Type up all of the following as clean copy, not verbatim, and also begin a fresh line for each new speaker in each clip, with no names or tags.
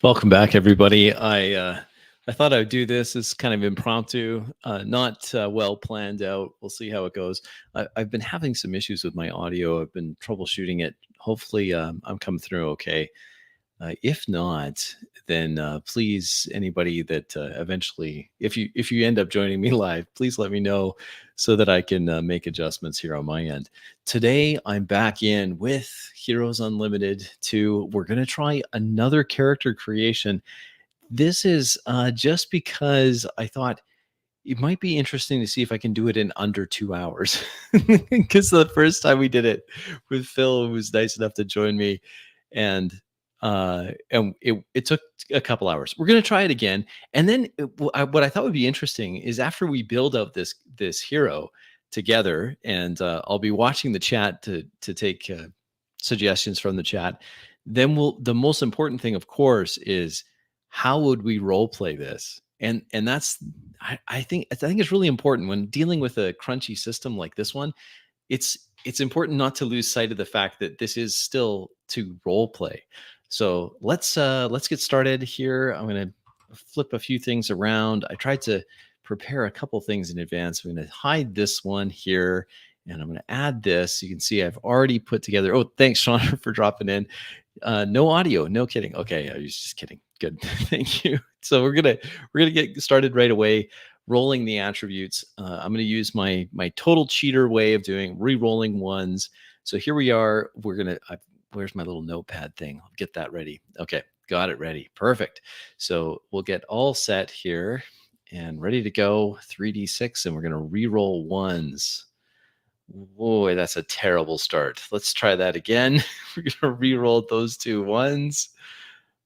Welcome back, everybody. I thought I would do this as kind of impromptu, not well planned out. We'll see how it goes. I've been having some issues with my audio. I've been troubleshooting it. Hopefully, I'm coming through okay. If not, then please, anybody that eventually, if you end up joining me live, please let me know so that I can make adjustments here on my end. Today, I'm back in with Heroes Unlimited 2. We're going to try another character creation. This is just because I thought it might be interesting to see if I can do it in under 2 hours. Because the first time we did it with Phil, who was nice enough to join me, and it took a couple hours. We're going to try it again, and then what I thought would be interesting is after we build out this hero together, and I'll be watching the chat to take suggestions from the chat. Then the most important thing, of course, is how would we role play this? And that's I think it's really important when dealing with a crunchy system like this one. It's important not to lose sight of the fact that this is still to role play. So let's get started here. I'm going to flip a few things around. I tried to prepare a couple things in advance. I'm going to hide this one here, and I'm going to add this. You can see I've already put together. Oh, thanks, Sean, for dropping in. No audio, no kidding. Okay, I was just kidding. Good, thank you. So we're gonna get started right away, rolling the attributes. I'm gonna use my total cheater way of doing re-rolling ones. So here we are. Where's my little notepad thing? I'll get that ready. Okay, got it ready. Perfect. So we'll get all set here and ready to go. 3d6, and we're gonna re-roll ones. Boy, that's a terrible start. Let's try that again. We're gonna re-roll those two ones.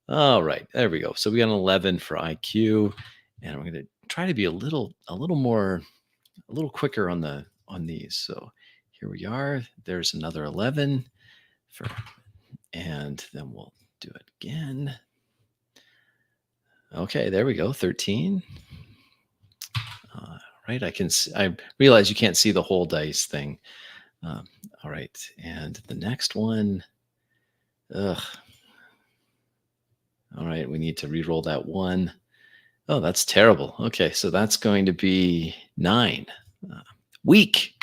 All right, there we go. So we got an 11 for IQ, and we're gonna try to be a little quicker on these. So here we are. There's another 11 for, and then we'll do it again. Okay, there we go. 13. Right, I realize you can't see the whole dice thing. All right, and the next one. Ugh. All right, we need to re-roll that one. Oh, that's terrible. Okay, so that's going to be 9. Weak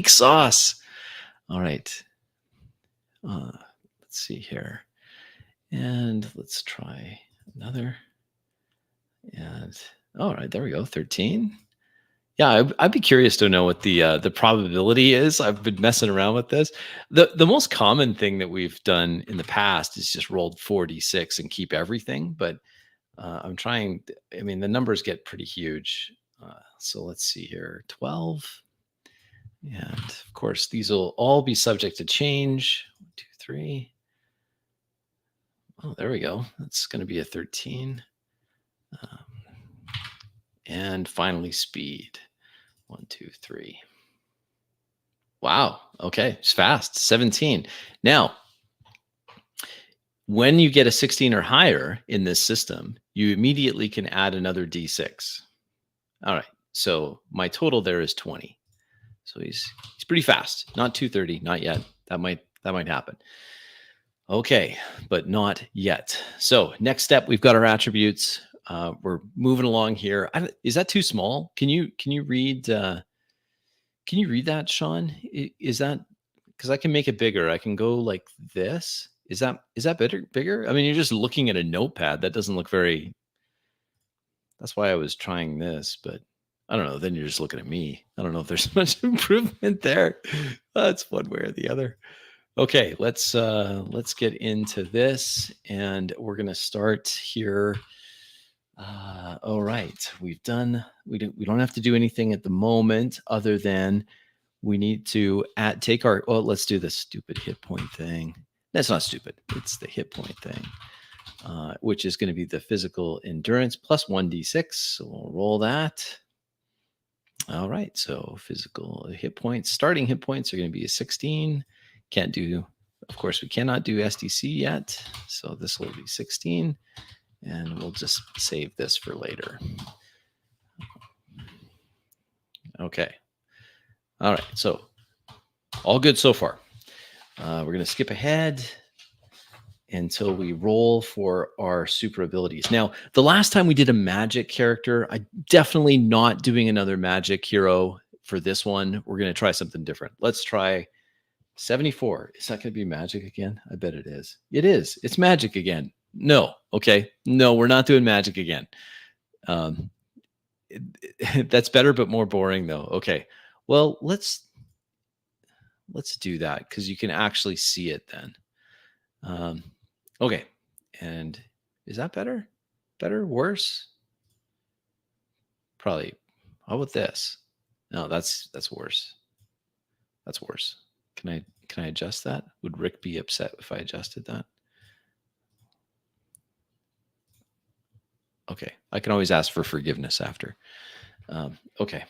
sauce. All right. Let's see here. And let's try another. And all right, there we go. 13. Yeah, I'd be curious to know what the probability is. I've been messing around with this. The most common thing that we've done in the past is just rolled 4d6 and keep everything. But I'm trying. I mean, the numbers get pretty huge. So let's see here. 12. And of course, these will all be subject to change. 1, 2, 3. Oh, there we go. That's going to be a 13. And finally, speed. 1, 2, 3. Wow. Okay. It's fast. 17. Now, when you get a 16 or higher in this system, you immediately can add another d6. All right. So my total there is 20. So he's pretty fast. Not 230. Not yet. That might happen. Okay, but not yet. So next step, we've got our attributes. We're moving along here. Is that too small? Can you read? Can you read that, Sean? Is that, because I can make it bigger? I can go like this. Is that bigger? I mean, you're just looking at a notepad. That doesn't look very. That's why I was trying this, but I don't know. Then you're just looking at me. I don't know if there's much improvement there. That's one way or the other. Okay, let's get into this, and we're gonna start here. All right, we don't have to do anything at the moment other than we need to take our. Oh, let's do the stupid hit point thing. That's not stupid. It's the hit point thing, which is going to be the physical endurance plus 1d6. So we'll roll that. All right, so physical hit points. Starting hit points are going to be a 16. Can't do. Of course, we cannot do SDC yet. So this will be 16. And we'll just save this for later. Okay. All right. So all good so far. We're going to skip ahead. until we roll for our super abilities. Now, the last time we did a magic character, I definitely not doing another magic hero for this one. We're going to try something different. Let's try 74. Is that going to be magic again? I bet it is. It is. It's magic again. No. Okay. No, we're not doing magic again. That's better, but more boring though. Okay. Well, let's do that because you can actually see it then. Okay. And is that better? Better? Worse? Probably. How about this? No, that's worse. That's worse. Can I adjust that? Would Rick be upset if I adjusted that? Okay. I can always ask for forgiveness after. Okay.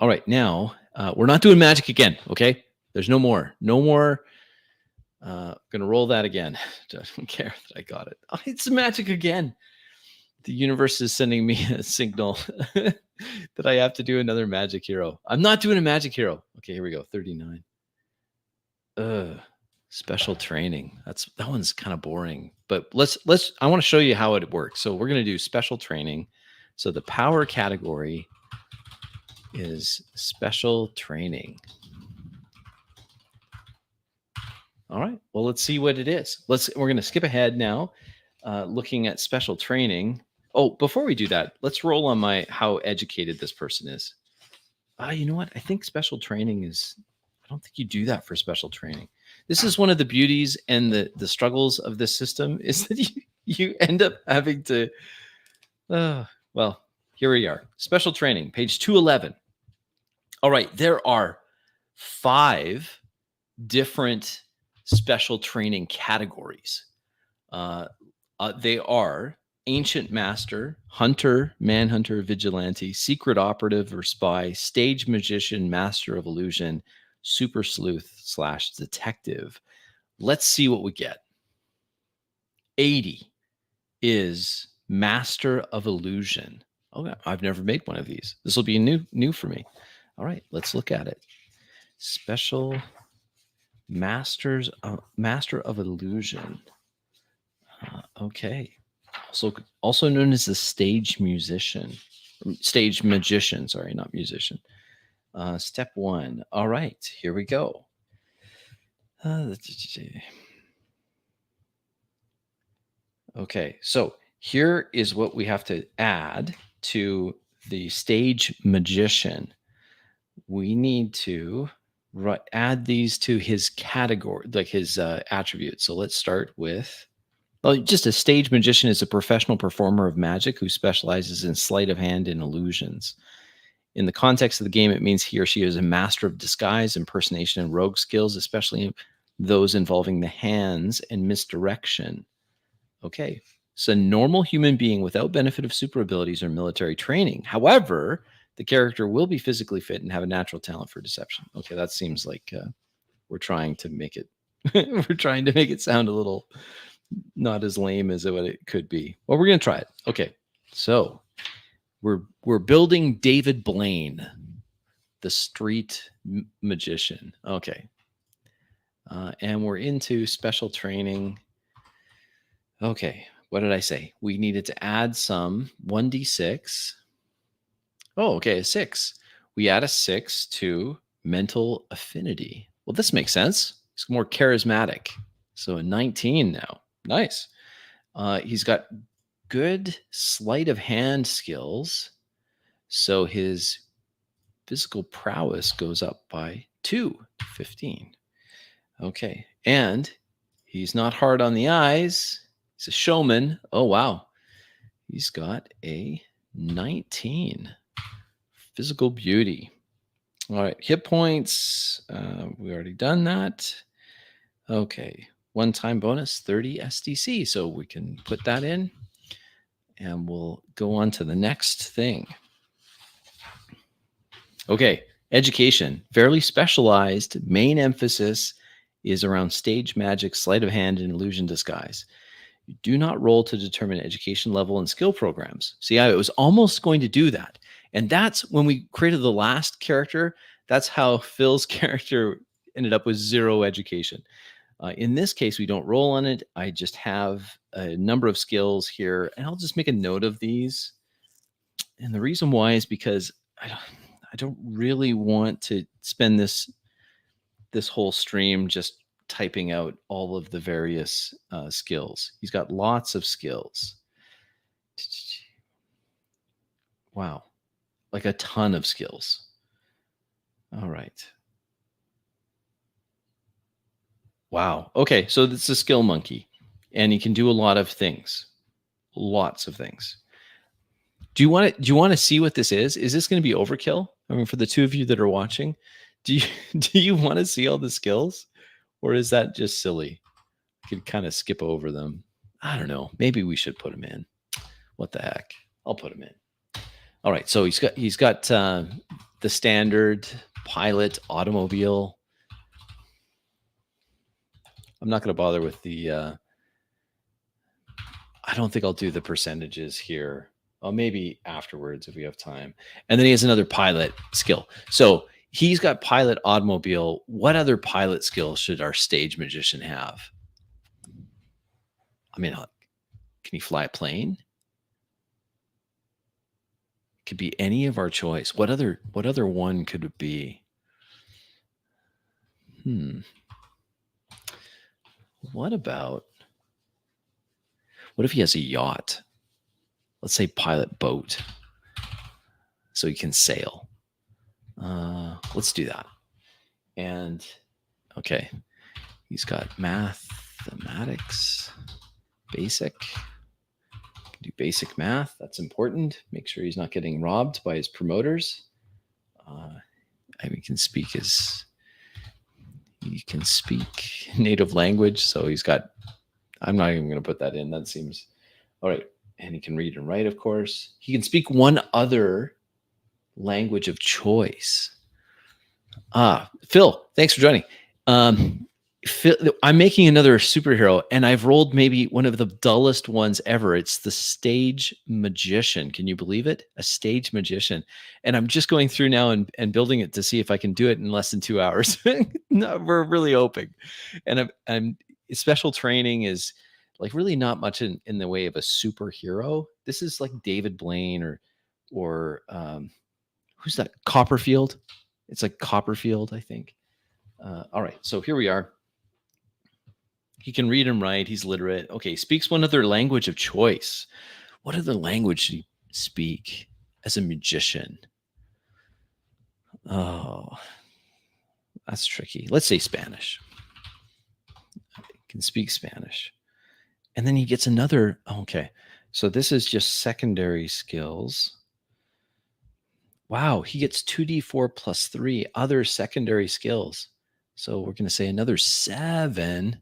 All right. Now, we're not doing magic again. Okay. There's no more. No more. Gonna roll that again. I don't care that I got it. Oh, it's magic again. The universe is sending me a signal that I have to do another magic hero. I'm not doing a magic hero. Okay, here we go. 39. Special training. That one's kind of boring. But I want to show you how it works. So we're gonna do special training. So the power category is special training. All right. Well, let's see what it is. We're going to skip ahead now, looking at special training. Oh, before we do that, let's roll on how educated this person is. You know what? I think special training is. I don't think you do that for special training. This is one of the beauties and the struggles of this system is that you end up having to. Well, here we are. Special training, page 211. All right. There are 5 different special training categories. They are ancient master, hunter, manhunter, vigilante, secret operative or spy, stage magician, master of illusion, super sleuth / detective. Let's see what we get. 80 is master of illusion. Okay, I've never made one of these. This will be new for me. All right, let's look at it. Special master of illusion. Okay. Also known as the stage magician. Sorry, not musician. Step 1. All right, here we go. Okay, so here is what we have to add to the stage magician. We need to add these to his category, like his attributes. So let's start with, just a stage magician is a professional performer of magic who specializes in sleight of hand and illusions. In the context of the game, it means he or she is a master of disguise, impersonation, and rogue skills, especially those involving the hands and misdirection. Okay, so normal human being without benefit of super abilities or military training. However, the character will be physically fit and have a natural talent for deception. Okay, that seems like we're trying to make it we're trying to make it sound a little not as lame as what it could be. Well, we're going to try it. Okay, so we're building David Blaine, the street magician. Okay, and we're into special training. Okay, what did I say? We needed to add some 1d6. Oh, okay, a 6. We add a 6 to mental affinity. Well, this makes sense. He's more charismatic. So a 19 now. Nice. He's got good sleight of hand skills. So his physical prowess goes up by 2 to 15. Okay. And he's not hard on the eyes. He's a showman. Oh, wow. He's got a 19. Physical beauty. All right. Hit points. We already done that. Okay. One-time bonus, 30 SDC. So we can put that in. And we'll go on to the next thing. Okay. Education. Fairly specialized. Main emphasis is around stage magic, sleight of hand, and illusion disguise. You do not roll to determine education level and skill programs. See, I was almost going to do that. And that's when we created the last character. That's how Phil's character ended up with 0 education. In this case, we don't roll on it. I just have a number of skills here, and I'll just make a note of these. And the reason why is because I don't really want to spend this whole stream just typing out all of the various skills. He's got lots of skills. Wow, like a ton of skills. All right. Wow. Okay, so it's a skill monkey, and he can do a lot of things. Lots of things. Do you want to see what this is? Is this going to be overkill? I mean, for the two of you that are watching, do you want to see all the skills, or is that just silly? I could kind of skip over them. I don't know. Maybe we should put them in. What the heck? I'll put them in. All right. So he's got the standard pilot automobile. I'm not going to bother with the. I don't think I'll do the percentages here. Well, maybe afterwards if we have time. And then he has another pilot skill. So he's got pilot automobile. What other pilot skills should our stage magician have? I mean, can he fly a plane? Could be any of our choice. What other one could it be? What if he has a yacht? Let's say pilot boat, so he can sail. Let's do that. And okay, he's got mathematics, basic. Do basic math. That's important. Make sure he's not getting robbed by his promoters. He can speak native language. So he's got. I'm not even going to put that in. That seems all right. And he can read and write, of course. He can speak one other language of choice. Phil, thanks for joining. Phil, I'm making another superhero, and I've rolled maybe one of the dullest ones ever. It's the stage magician. Can you believe it? A stage magician. And I'm just going through now and building it to see if I can do it in less than 2 hours. No, we're really hoping. And I'm special training is like really not much in the way of a superhero. This is like David Blaine or who's that? Copperfield. It's like Copperfield, I think. All right, so here we are. He can read and write. He's literate. Okay, speaks one other language of choice. What other language should he speak as a magician? Oh, that's tricky. Let's say Spanish. He can speak Spanish. And then he gets another. Okay, so this is just secondary skills. Wow, he gets 2d4 plus 3 other secondary skills. So we're going to say another 7.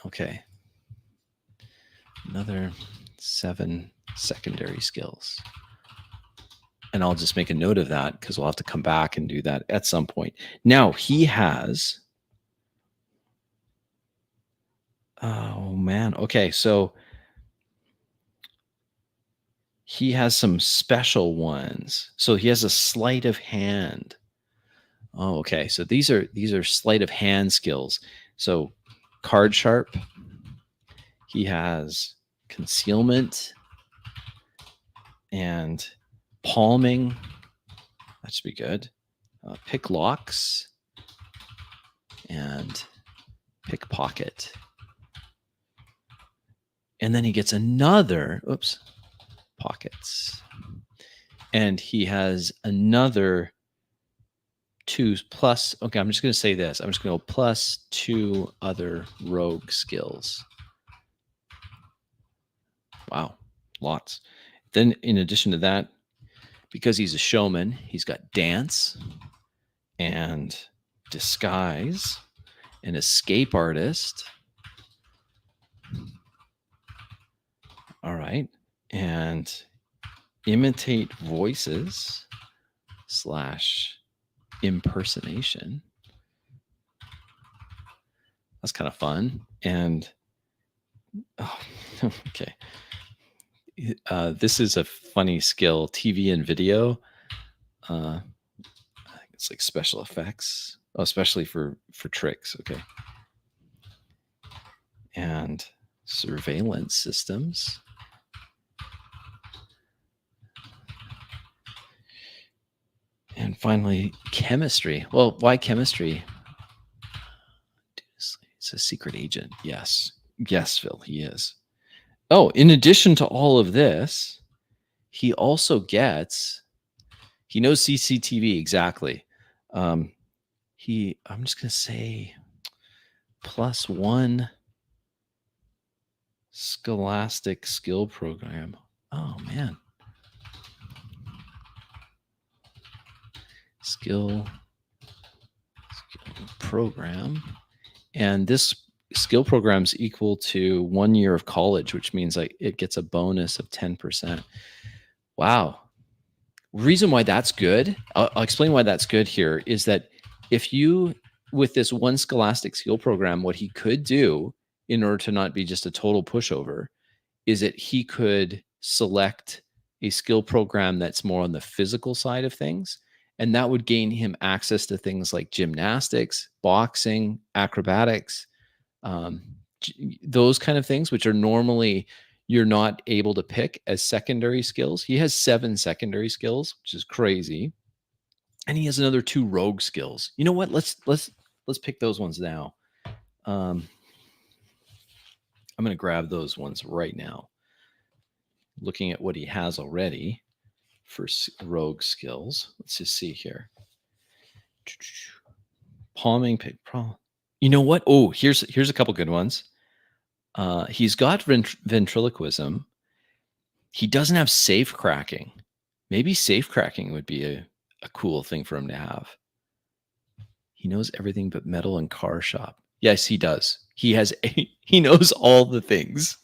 Okay. Another 7 secondary skills. And I'll just make a note of that because we'll have to come back and do that at some point. Now he has. Oh, man. Okay. So he has some special ones. So he has a sleight of hand. Oh, okay. So these are sleight of hand skills. So card sharp. He has concealment and palming. That should be good. Pick locks and pickpocket. And then he gets another, pockets. And he has another 2 plus. Okay, I'm just going to say this. I'm just going to go plus 2 other rogue skills. Wow, lots. Then in addition to that, because he's a showman, he's got dance and disguise and escape artist. All right. And imitate voices / impersonation. That's kind of fun. And okay. This is a funny skill, TV and video. I think it's like special effects, especially for tricks. Okay. and surveillance systems. And finally, chemistry. Well, why chemistry? It's a secret agent. Yes. Yes, Phil, he is. Oh, in addition to all of this, he also gets, he knows CCTV exactly. I'm just going to say +1 scholastic skill program. Oh, man. Skill program. And this skill program is equal to 1 year of college, which means like it gets a bonus of 10%. Wow. Reason why that's good, I'll explain why that's good here, is that if you, with this one scholastic skill program, what he could do in order to not be just a total pushover is that he could select a skill program that's more on the physical side of things. And that would gain him access to things like gymnastics, boxing, acrobatics, um, those kind of things, which are normally you're not able to pick as secondary skills. He has 7 secondary skills, which is crazy. And he has another 2 rogue skills. You know what? Let's pick those ones now. I'm going to grab those ones right now. Looking at what he has already for rogue skills. Let's just see here. Palming, pick. You know what? Oh, here's a couple good ones. He's got ventriloquism. He doesn't have safe cracking. Maybe safe cracking would be a cool thing for him to have. He knows everything but metal and car shop. Yes, he does. He knows all the things.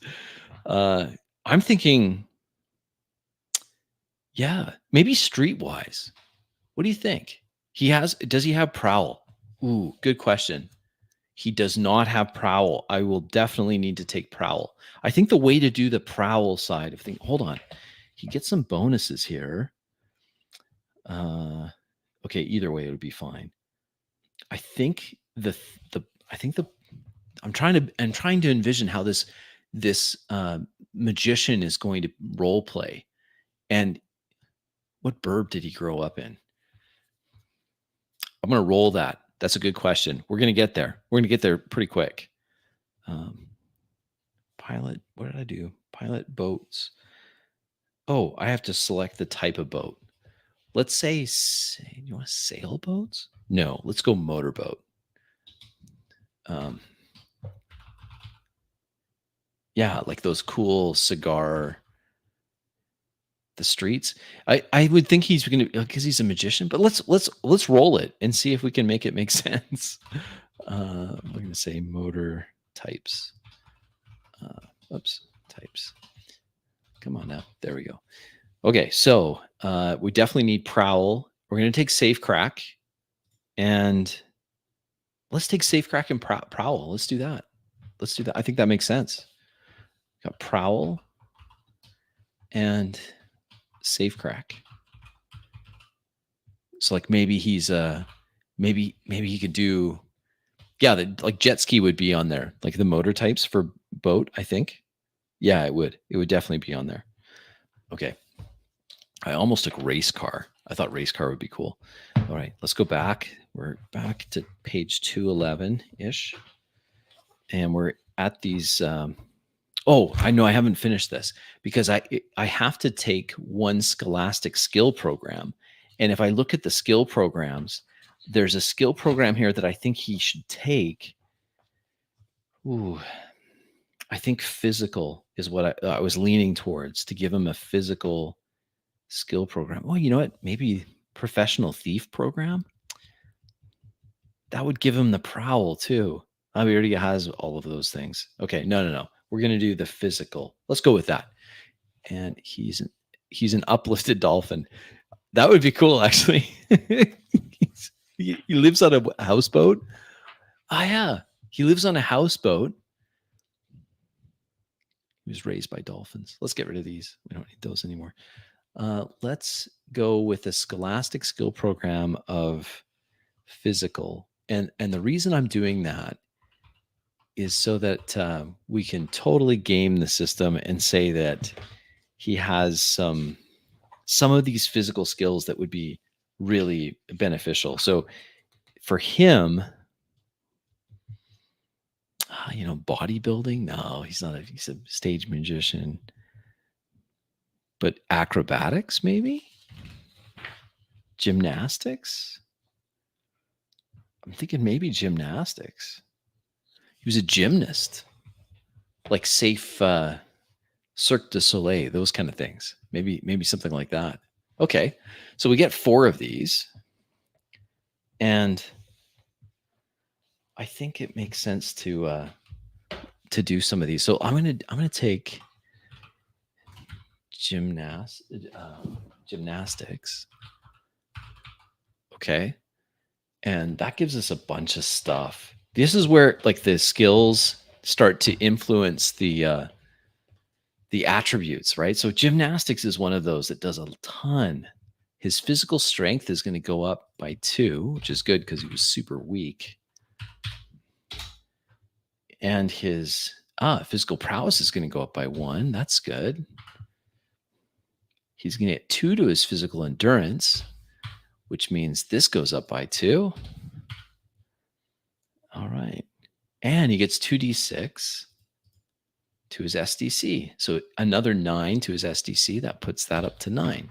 I'm thinking, yeah, maybe streetwise. What do you think? Does he have prowl? Ooh, good question. He does not have prowl. I will definitely need to take prowl. I think the way to do the prowl side of things, hold on. He gets some bonuses here. Okay, either way it would be fine. I think I'm trying to envision how this magician is going to role play, and what burb did he grow up in? I'm going to roll that. That's a good question. We're going to get there. We're going to get there pretty quick. Pilot. What did I do? Pilot boats. Oh, I have to select the type of boat. Let's say you want sailboats? No, let's go motorboat. Yeah, like those cool cigar. The streets. I would think he's going to, because he's a magician. But let's roll it and see if we can make it make sense. I'm going to say motor types. Types. Come on now. There we go. Okay, so we definitely need prowl. We're going to take safe crack, and let's take safe crack and prowl. Let's do that. I think that makes sense. Got prowl and safe crack. So like maybe he's maybe he could do, yeah, like jet ski would be on there, like the motor types for boat, I think. Yeah, it would definitely be on there. Okay. I almost took race car. I thought race car would be cool. All right, let's go back. We're back to page 211-ish. And we're at these, oh, I know I haven't finished this because I have to take one scholastic skill program. And if I look at the skill programs, there's a skill program here that I think he should take. Ooh, I think physical is what I was leaning towards, to give him a physical skill program. Well, you know what? Maybe professional thief program. That would give him the prowl too. He already has all of those things. Okay, no. We're gonna do the physical. Let's go with that. And he's an uplifted dolphin. That would be cool, actually. He lives on a houseboat. Ah, yeah. He lives on a houseboat. He was raised by dolphins. Let's get rid of these. We don't need those anymore. Let's go with a scholastic skill program of physical. And the reason I'm doing that is so that we can totally game the system and say that he has some of these physical skills that would be really beneficial. So for him, bodybuilding, no, he's not. He's a stage magician. But acrobatics, maybe? Gymnastics? I'm thinking maybe gymnastics. He was a gymnast, like safe Cirque du Soleil, those kind of things. Maybe something like that. Okay, so we get 4 of these, and I think it makes sense to do some of these. So I'm gonna take gymnastics. Okay, and that gives us a bunch of stuff. This is where like the skills start to influence the attributes, right? So gymnastics is one of those that does a ton. His physical strength is going to go up by 2, which is good because he was super weak. And his physical prowess is going to go up by 1. That's good. He's going to get 2 to his physical endurance, which means this goes up by 2. All right. And he gets 2d6 to his SDC. So another 9 to his SDC. That puts that up to 9.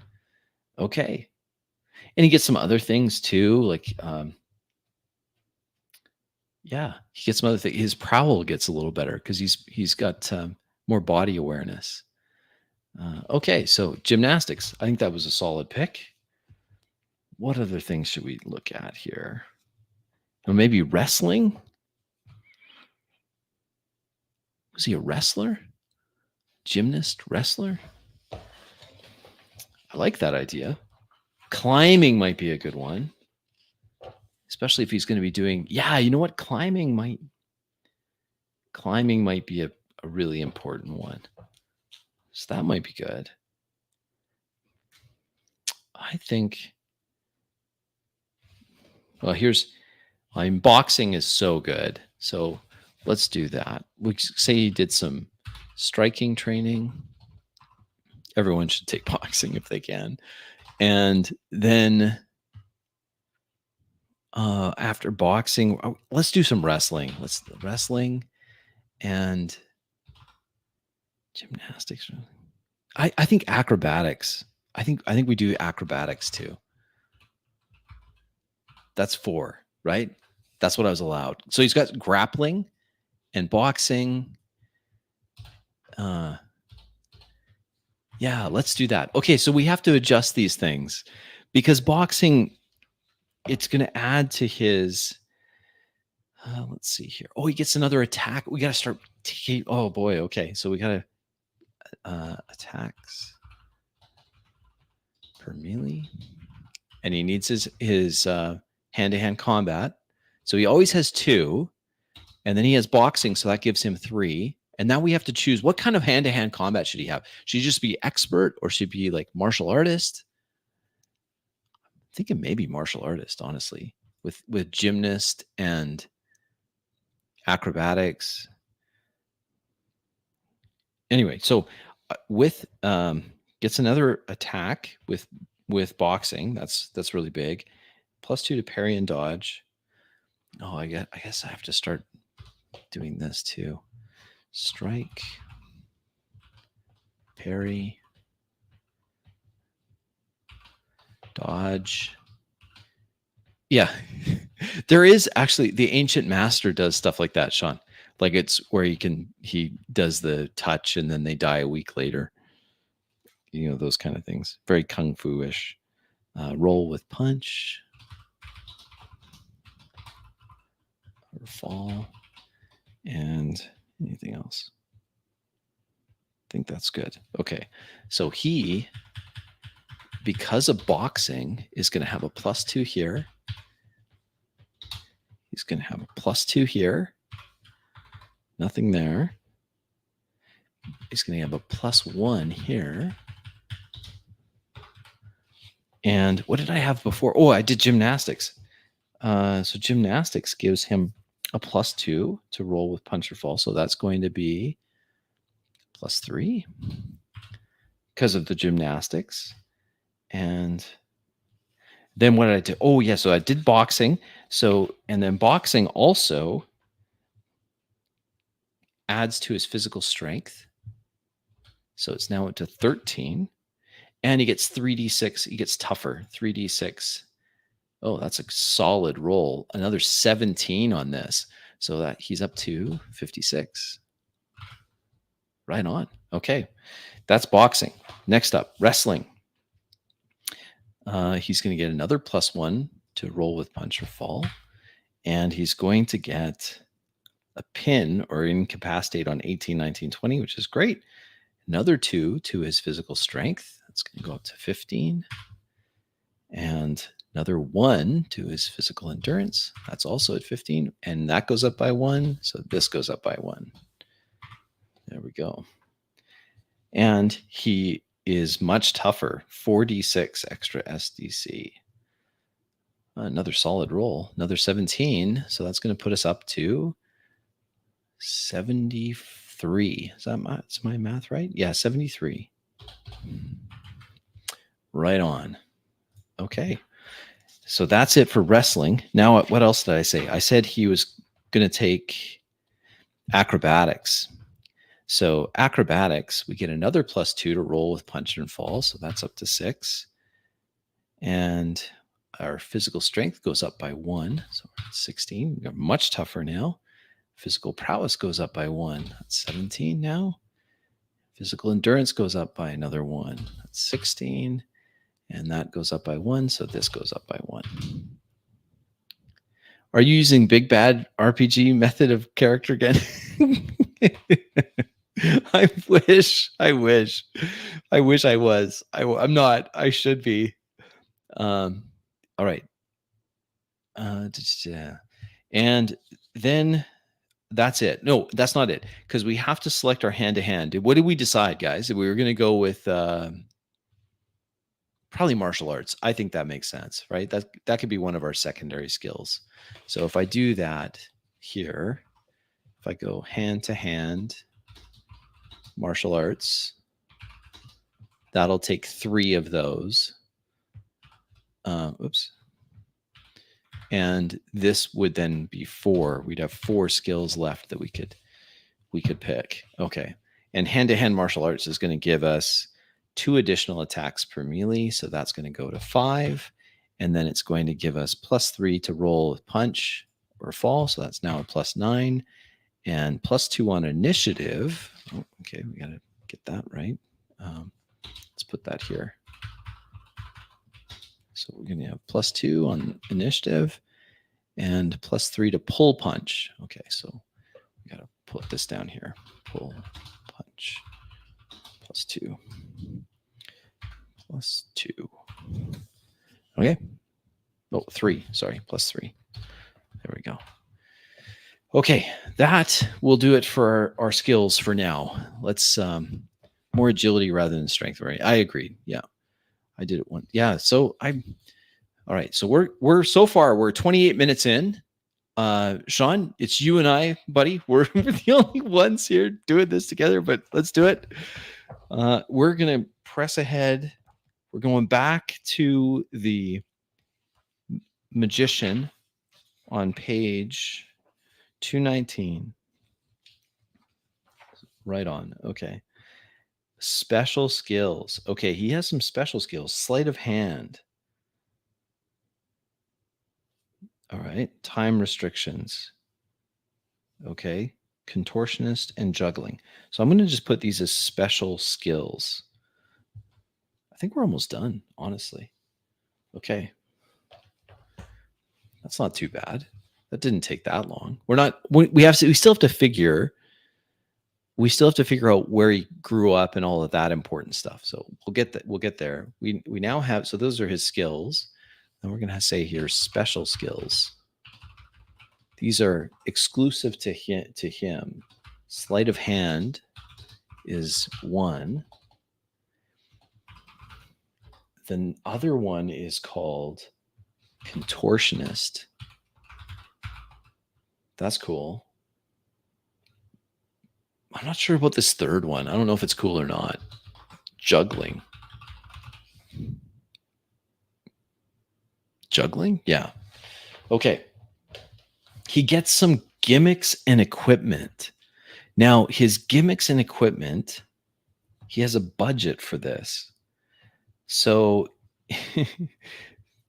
Okay. And he gets some other things too, like he gets some other things. His prowl gets a little better because he's got more body awareness. Okay, so gymnastics. I think that was a solid pick. What other things should we look at here? Well, maybe wrestling. Was he a wrestler? Gymnast, wrestler? I like that idea. Climbing might be a good one, especially if he's going to be doing. Yeah, you know what? Climbing might be a really important one. So that might be good. I think. Well, boxing is so good. So let's do that. We say he did some striking training. Everyone should take boxing if they can. And then after boxing, let's do some wrestling. Wrestling and gymnastics. I think acrobatics. I think we do acrobatics too. That's 4, right? That's what I was allowed. So he's got grappling and boxing. Yeah, let's do that. Okay, so we have to adjust these things because boxing, it's going to add to his. Let's see here. Oh, he gets another attack. We got to start taking. Oh boy. Okay, so we got to attacks per melee, and he needs his hand-to-hand combat. So he always has 2, and then he has boxing, so that gives him 3. And now we have to choose what kind of hand-to-hand combat should he have. Should he just be expert, or should he be like martial artist? I'm thinking maybe martial artist, honestly, with gymnast and acrobatics. Anyway, so with gets another attack with boxing. That's really big. +2 to parry and dodge. Oh, I guess I have to start doing this too. Strike, parry, dodge. Yeah, there is actually the ancient master does stuff like that, Sean. Like it's where he does the touch and then they die a week later. Those kind of things. Very kung fu-ish. Roll with punch. Or fall. And anything else? I think that's good. Okay. So he, because of boxing, is going to have a +2 here. He's going to have a +2 here. Nothing there. He's going to have a +1 here. And what did I have before? Oh, I did gymnastics. So gymnastics gives him a +2 to roll with punch or fall. So that's going to be +3 because of the gymnastics. And then what did I do? Oh, yeah. So I did boxing. So, and then boxing also adds to his physical strength. So it's now up to 13. And he gets 3d6. He gets tougher, 3d6. Oh, that's a solid roll. Another 17 on this. So that he's up to 56. Right on. Okay. That's boxing. Next up, wrestling. He's going to get another +1 to roll with punch or fall. And he's going to get a pin or incapacitate on 18, 19, 20, which is great. Another 2 to his physical strength. That's going to go up to 15. And another 1 to his physical endurance. That's also at 15. And that goes up by 1. So this goes up by 1. There we go. And he is much tougher. 4d6 extra SDC. Another solid roll. Another 17. So that's going to put us up to 73. Is my math right? Yeah, 73. Right on. Okay. So that's it for wrestling. Now, what else did I say? I said he was going to take acrobatics. So acrobatics, we get another +2 to roll with punch and fall. So that's up to 6. And our physical strength goes up by 1. So we're at 16. We're much tougher now. Physical prowess goes up by 1. That's 17 now. Physical endurance goes up by another 1. That's 16. And that goes up by 1. So this goes up by 1. Are you using Big Bad RPG method of character again? I wish I was. I'm not. I should be. All right. And then that's it. No, that's not it. Because we have to select our hand-to-hand. What did we decide, guys? We were going to go with probably martial arts. I think that makes sense, right? That could be one of our secondary skills. So if I do that here, if I go hand-to-hand martial arts, that'll take 3 of those. Oops. And this would then be 4. We'd have 4 skills left that we could pick. Okay. And hand-to-hand martial arts is going to give us 2 additional attacks per melee. So that's going to go to 5. And then it's going to give us +3 to roll with punch or fall. So that's now a +9. And +2 on initiative. Oh, okay. We got to get that right. Let's put that here. So we're going to have +2 on initiative and +3 to pull punch. Okay, so we got to put this down here. Pull punch +2. +2. Okay. Oh, 3. Sorry, +3. There we go. Okay, that will do it for our skills for now. Let's more agility rather than strength. Right? I agree. Yeah, I did it one. Yeah. So all right. So we're so far we're 28 minutes in. Sean, it's you and I, buddy. We're the only ones here doing this together, but let's do it. We're gonna press ahead. We're going back to the magician on page 219. Right on. Okay. Special skills. Okay, he has some special skills. Sleight of hand. All right. Time restrictions. Okay. Contortionist and juggling. So I'm going to just put these as special skills. I think we're almost done, honestly. Okay. That's not too bad. That didn't take that long. We still have to figure out where he grew up and all of that important stuff. So we'll get there. We now have, so those are his skills. And we're going to say here special skills. These are exclusive to him. Sleight of hand is 1. The other one is called contortionist. That's cool. I'm not sure about this third one. I don't know if it's cool or not. Juggling. Juggling? Yeah. Okay. He gets some gimmicks and equipment. Now, his gimmicks and equipment, he has a budget for this. So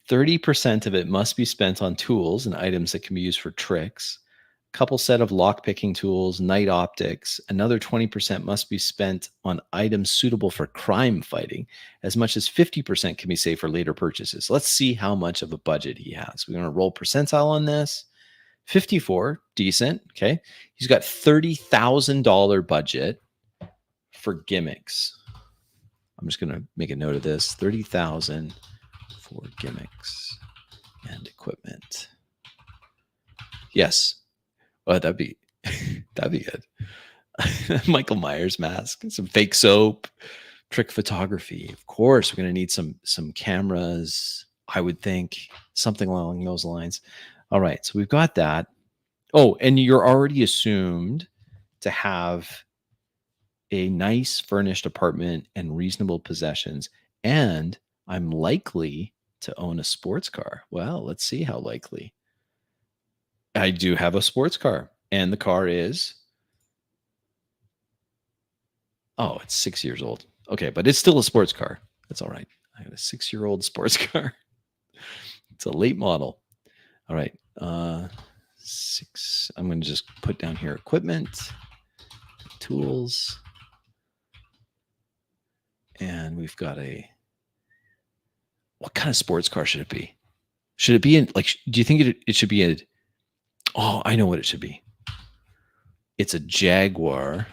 30% of it must be spent on tools and items that can be used for tricks. Couple set of lock-picking tools, night optics. Another 20% must be spent on items suitable for crime fighting. As much as 50% can be saved for later purchases. Let's see how much of a budget he has. We're going to roll percentile on this. 54, decent. Okay. He's got $30,000 budget for gimmicks. I'm just going to make a note of this. 30,000 for gimmicks and equipment. Yes. Oh, that'd be good. Michael Myers mask, some fake soap, trick photography. Of course, we're going to need some cameras, I would think, something along those lines. All right, so we've got that. Oh, and you're already assumed to have a nice furnished apartment and reasonable possessions, and I'm likely to own a sports car. Well, let's see how likely. I do have a sports car, and the car is, oh, it's 6 years old. Okay, but it's still a sports car. That's all right. I have a 6-year-old sports car. It's a late model. All right. 6. I'm going to just put down here equipment, tools, and we've got what kind of sports car should it be? Should it be in, like, do you think it should be oh, I know what it should be. It's a Jaguar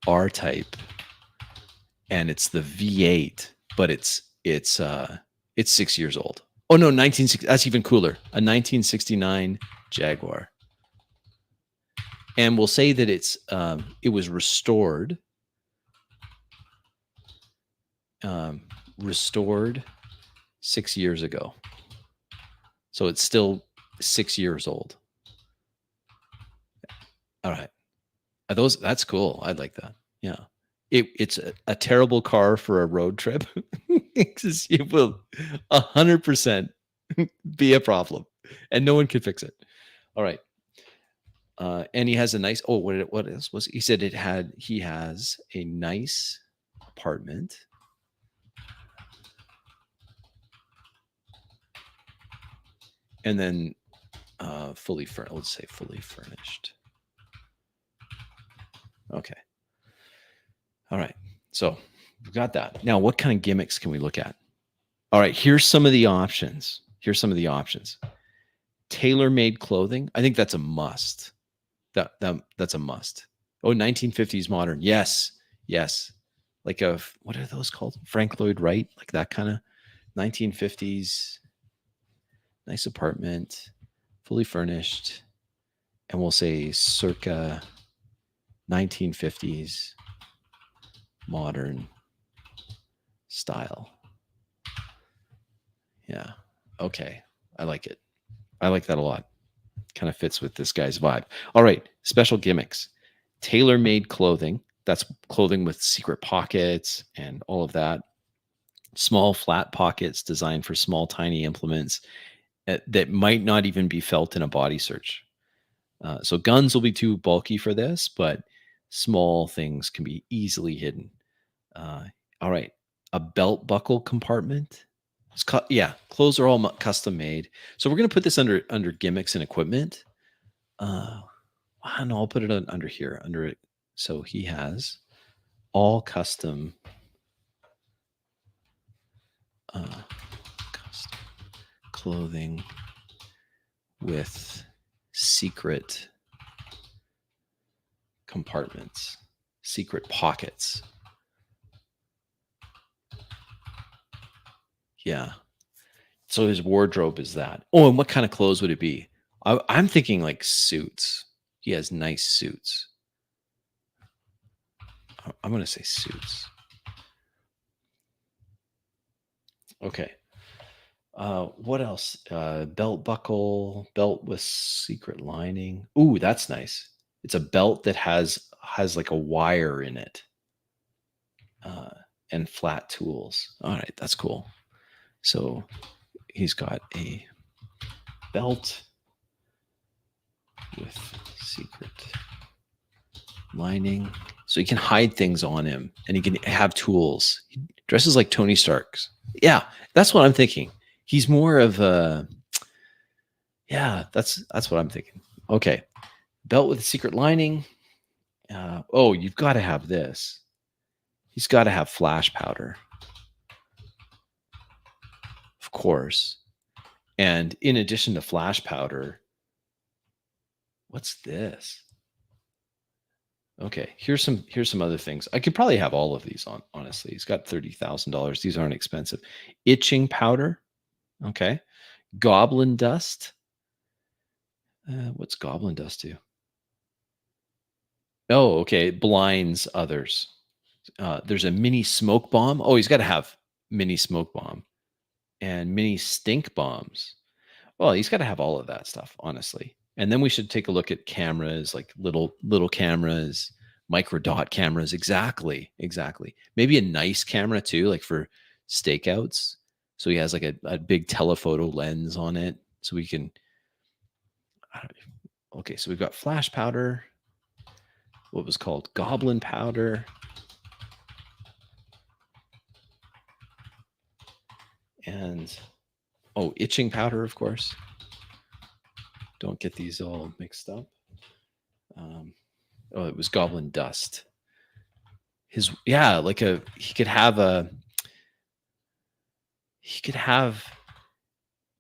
R-Type, and it's the V8, but it's 6 years old. Oh no, 1960. That's even cooler. A 1969 Jaguar. And we'll say that it was restored. Restored 6 years ago. So it's still 6 years old. All right. That's cool. I'd like that. Yeah. It's a terrible car for a road trip. It will 100% be a problem, and no one can fix it. All right. And he has a nice, what else was, he said he has a nice apartment. And then let's say fully furnished. Okay. All right. So we've got that. Now, what kind of gimmicks can we look at? All right. Here's some of the options. Tailor-made clothing. I think that's a must. That's a must. Oh, 1950s modern. Yes. Like what are those called? Frank Lloyd Wright, like that kind of 1950s. Nice apartment, fully furnished, and we'll say circa 1950s modern style. Yeah. Okay. I like it. I like that a lot. Kind of fits with this guy's vibe. All right. Special gimmicks. Tailor-made clothing. That's clothing with secret pockets and all of that. Small flat pockets designed for small, tiny implements that might not even be felt in a body search. So guns will be too bulky for this, but small things can be easily hidden. All right. A belt buckle compartment. Clothes are all custom made. So we're going to put this under gimmicks and equipment. No, I'll put it under here, under it. So he has all custom clothing with secret compartments, secret pockets. Yeah. So his wardrobe is that. Oh, and what kind of clothes would it be? I'm thinking like suits. He has nice suits. I'm going to say suits. Okay. What else? Belt buckle, belt with secret lining. Ooh, that's nice. It's a belt that has like a wire in it, uh, and flat tools. All right, that's cool. So he's got a belt with secret lining, so he can hide things on him, and he can have tools. He dresses like Tony Stark's. Yeah, that's what I'm thinking. He's more of a yeah. That's what I'm thinking. Okay, belt with a secret lining. Oh, you've got to have this. He's got to have flash powder, of course. And in addition to flash powder, what's this? Okay, here's some other things. I could probably have all of these on. Honestly, he's got $30,000. These aren't expensive. Itching powder. Okay, goblin dust. What's goblin dust do? Oh, okay, it blinds others. There's a mini smoke bomb. Oh, he's got to have mini smoke bomb and mini stink bombs. Well, he's got to have all of that stuff, honestly. And then we should take a look at cameras, like little cameras, micro dot cameras. Exactly. Maybe a nice camera too, like for stakeouts. So he has like a big telephoto lens on it, so we can. I don't Okay, so we've got flash powder. What was called goblin powder, and itching powder, of course. Don't get these all mixed up. Um, it was goblin dust. Like he could have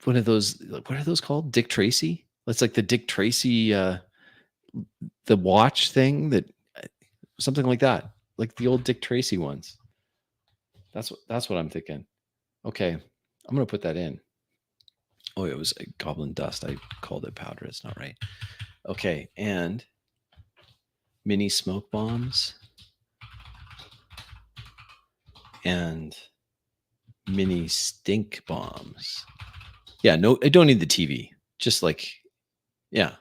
one of those. What are those called? Dick Tracy. It's like the Dick Tracy, the watch thing, that something like that, like the old Dick Tracy ones. That's what I'm thinking. Okay, I'm gonna put that in. Oh, it was a goblin dust. I called it powder. It's not right. Okay, and mini smoke bombs and mini stink bombs. Yeah, no, I don't need the TV. Just like, yeah,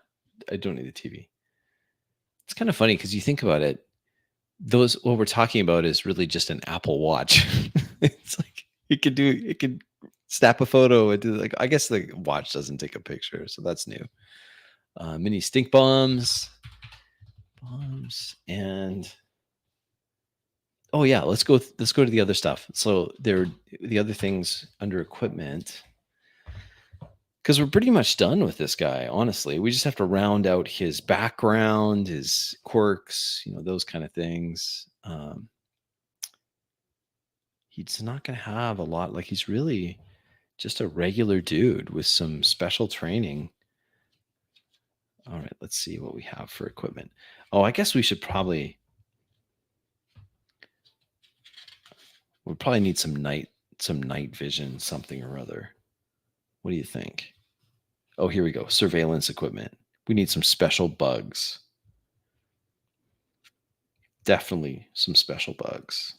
I don't need the TV. It's kind of funny because you think about it. What we're talking about is really just an Apple Watch. It's like it could snap a photo and do, like, I guess the watch doesn't take a picture, so that's new. Mini stink bombs, and oh yeah, let's go to the other stuff. So the other things under equipment, because we're pretty much done with this guy. Honestly, we just have to round out his background, his quirks, those kind of things. He's not going to have a lot. Like, he's really just a regular dude with some special training. All right, let's see what we have for equipment. Oh, I guess we'll probably need some night vision, something or other. What do you think? Oh, here we go. Surveillance equipment. We need some special bugs. Definitely some special bugs.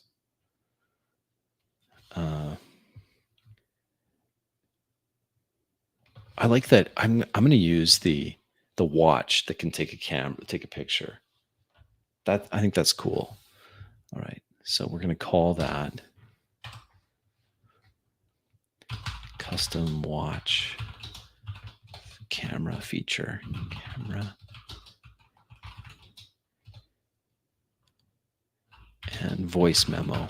I like that. I'm going to use the watch that can take a picture. I think that's cool. All right, so we're going to call that custom watch camera feature. Camera and voice memo.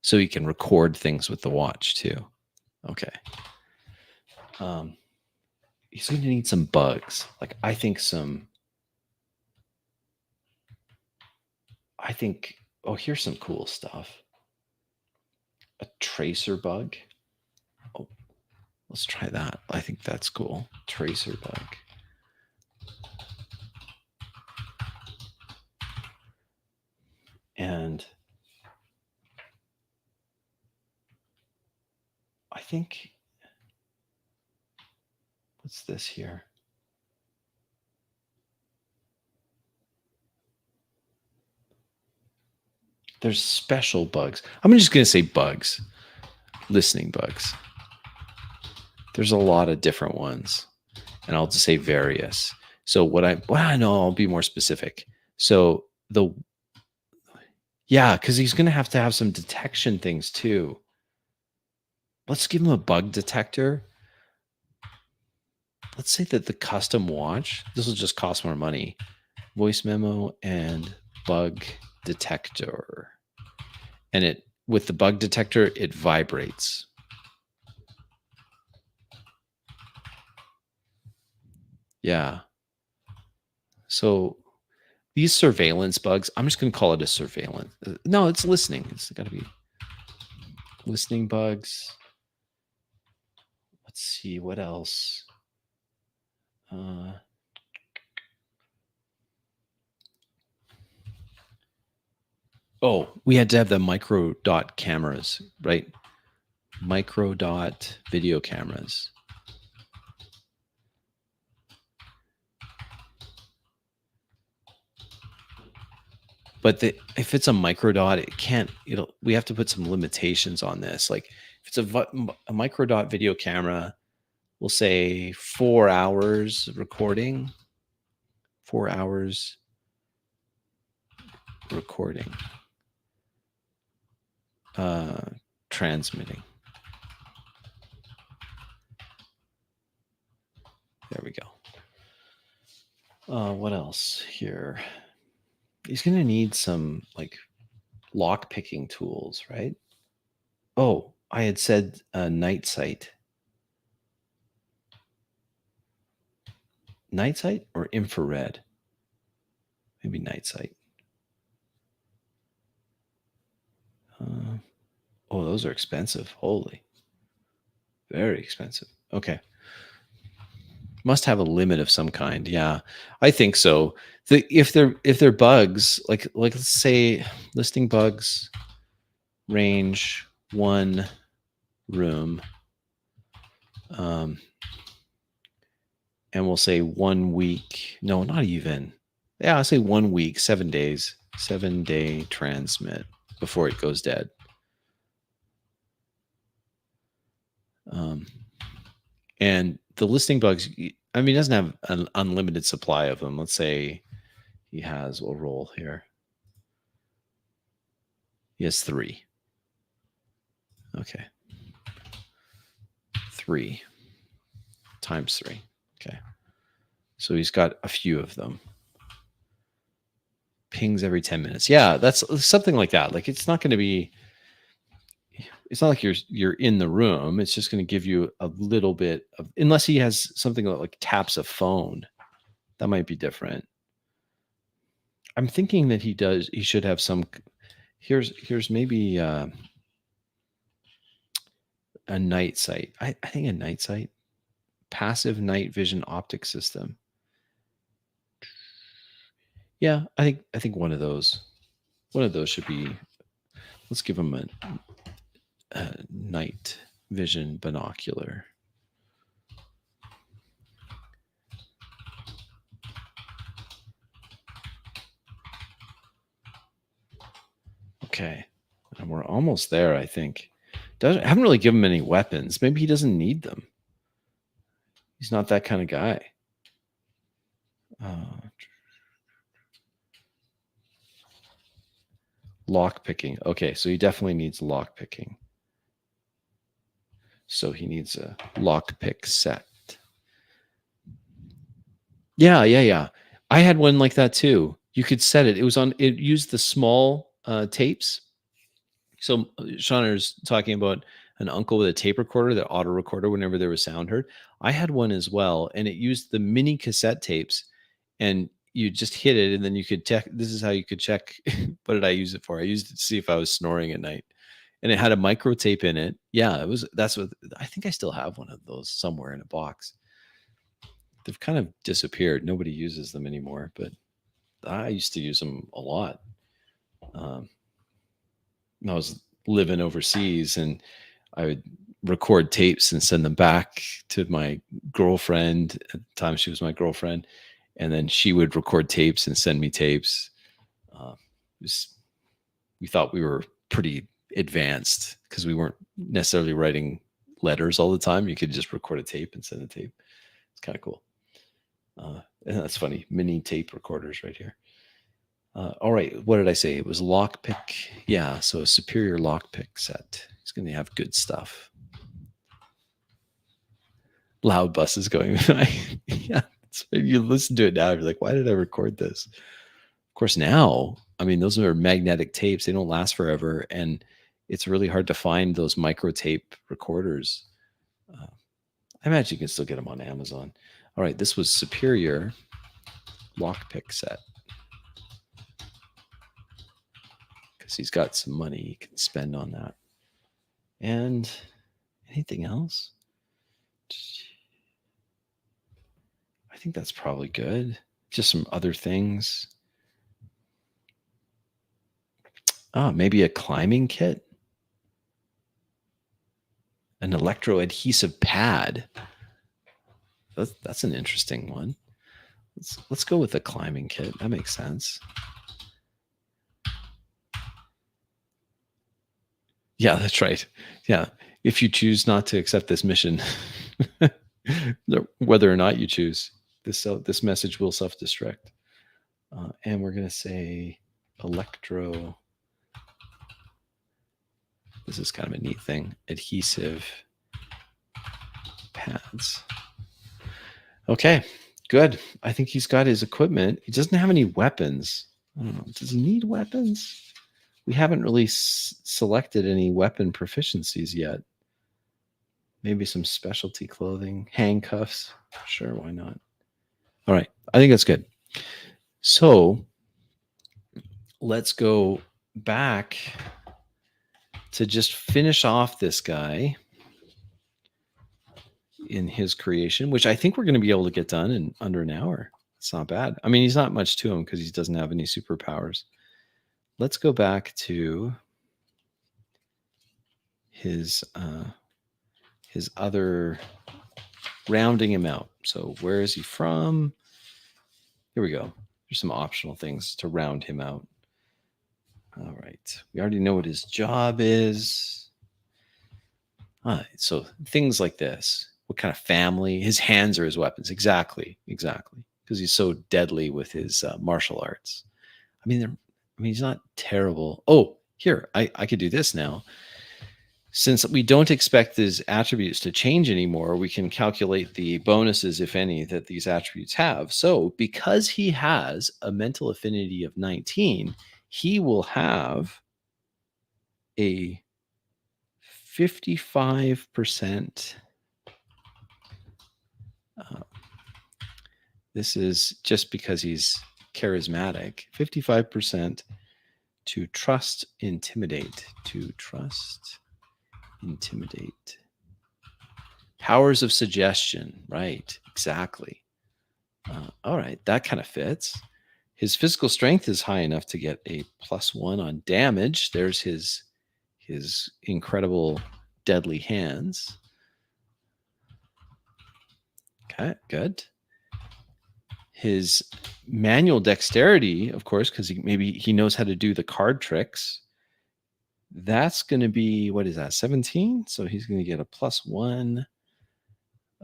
So you can record things with the watch too. Okay. He's going to need some bugs. Like, I think here's some cool stuff. A tracer bug. Oh, let's try that. I think that's cool. Tracer bug. And I think, what's this here? There's special bugs. I'm just going to say bugs. listening bugs. There's a lot of different ones, and I'll just say various. So what I know, I'll be more specific. So because he's going to have some detection things too. Let's give him a bug detector. Let's say that the custom watch, this will just cost more money. Voice memo and bug detector. And with the bug detector, it vibrates. Yeah. So these surveillance bugs, I'm just going to call it a surveillance. No, it's listening. It's got to be listening bugs. Let's see what else. We had to have the micro dot cameras, right? Micro dot video cameras. But if it's a micro dot, we have to put some limitations on this. Like if it's a micro dot video camera, we'll say 4 hours recording, 4 hours recording, transmitting. There we go. What else here? He's going to need some like lock picking tools, right? Oh, I had said night sight. Night sight or infrared? Maybe night sight. Those are expensive. Holy. Very expensive. Okay. Must have a limit of some kind. Yeah, I think so. If they're bugs, like let's say listing bugs, range 1 room, and we'll say 1 week. No, not even. Yeah, I'll say 1 week, 7 days, 7-day transmit before it goes dead. And the listing bugs, I mean, he doesn't have an unlimited supply of them. Let's say he has, we'll roll here. He has 3. Okay. 3 times 3. Okay. So he's got a few of them. Pings every 10 minutes. Yeah, that's something like that. Like it's not like you're in the room. It's just going to give you a little bit of, unless he has something that like taps a phone. That might be different. I'm thinking that he should have some. Here's maybe a night sight. I think a night sight, passive night vision optic system. Yeah, I think one of those should be. Let's give him a night vision binocular. Okay, and we're almost there. I think. Haven't really given him any weapons. Maybe he doesn't need them. He's not that kind of guy. Lock picking. Okay, so he definitely needs lock picking. So he needs a lock pick set. Yeah. I had one like that too. You could set it. It used the small tapes. So Shauner's talking about an uncle with a tape recorder that auto recorder whenever there was sound heard. I had one as well, and it used the mini cassette tapes, and you just hit it, and then you could check. This is how you could check. What did I use it for? I used it to see if I was snoring at night, and it had a micro tape in it. Yeah, that's what I think. I still have one of those somewhere in a box. They've kind of disappeared. Nobody uses them anymore, but I used to use them a lot. I was living overseas, and I would record tapes and send them back to my girlfriend. At the time, she was my girlfriend, and then she would record tapes and send me tapes. We thought we were pretty advanced because we weren't necessarily writing letters all the time. You could just record a tape and send a tape. It's kind of cool. And that's funny. Mini tape recorders right here. All right. What did I say? It was lockpick. Yeah. So a superior lockpick set. He's going to have good stuff. Loud buses going by. Yeah. So you listen to it now. You're like, why did I record this? Of course, now, I mean, those are magnetic tapes. They don't last forever. And it's really hard to find those micro tape recorders. I imagine you can still get them on Amazon. All right. This was superior lockpick set. Because he's got some money he can spend on that. And anything else? I think that's probably good. Just some other things. Maybe a climbing kit. An electro-adhesive pad. That's an interesting one. Let's go with a climbing kit. That makes sense. Yeah, that's right. Yeah. If you choose not to accept this mission, whether or not you choose, this message will self-destruct. And we're going to say electro. This is kind of a neat thing. Adhesive pads. Okay, good. I think he's got his equipment. He doesn't have any weapons. I don't know. Does he need weapons? We haven't really selected any weapon proficiencies yet. Maybe some specialty clothing, handcuffs. Sure, why not? All right, I think that's good. So let's go back to just finish off this guy in his creation, which I think we're going to be able to get done in under an hour. It's not bad. I mean, he's not much to him because he doesn't have any superpowers. Let's go back to his other, rounding him out. So where is he from? Here we go. There's some optional things to round him out. All right. We already know what his job is. So things like this. What kind of family? His hands are his weapons. Exactly. Because he's so deadly with his martial arts. I mean, he's not terrible. Oh, here, I could do this now. Since we don't expect his attributes to change anymore, we can calculate the bonuses, if any, that these attributes have. So because he has a mental affinity of 19, he will have a 55%. This is just because he's charismatic. 55% to trust, intimidate. Intimidate. Powers of suggestion. Right. Exactly. All right. That kind of fits. His physical strength is high enough to get a +1 on damage. There's his incredible deadly hands. Okay, good. His manual dexterity, of course, because maybe he knows how to do the card tricks. That's going to be, what is that, 17? So he's going to get a +1.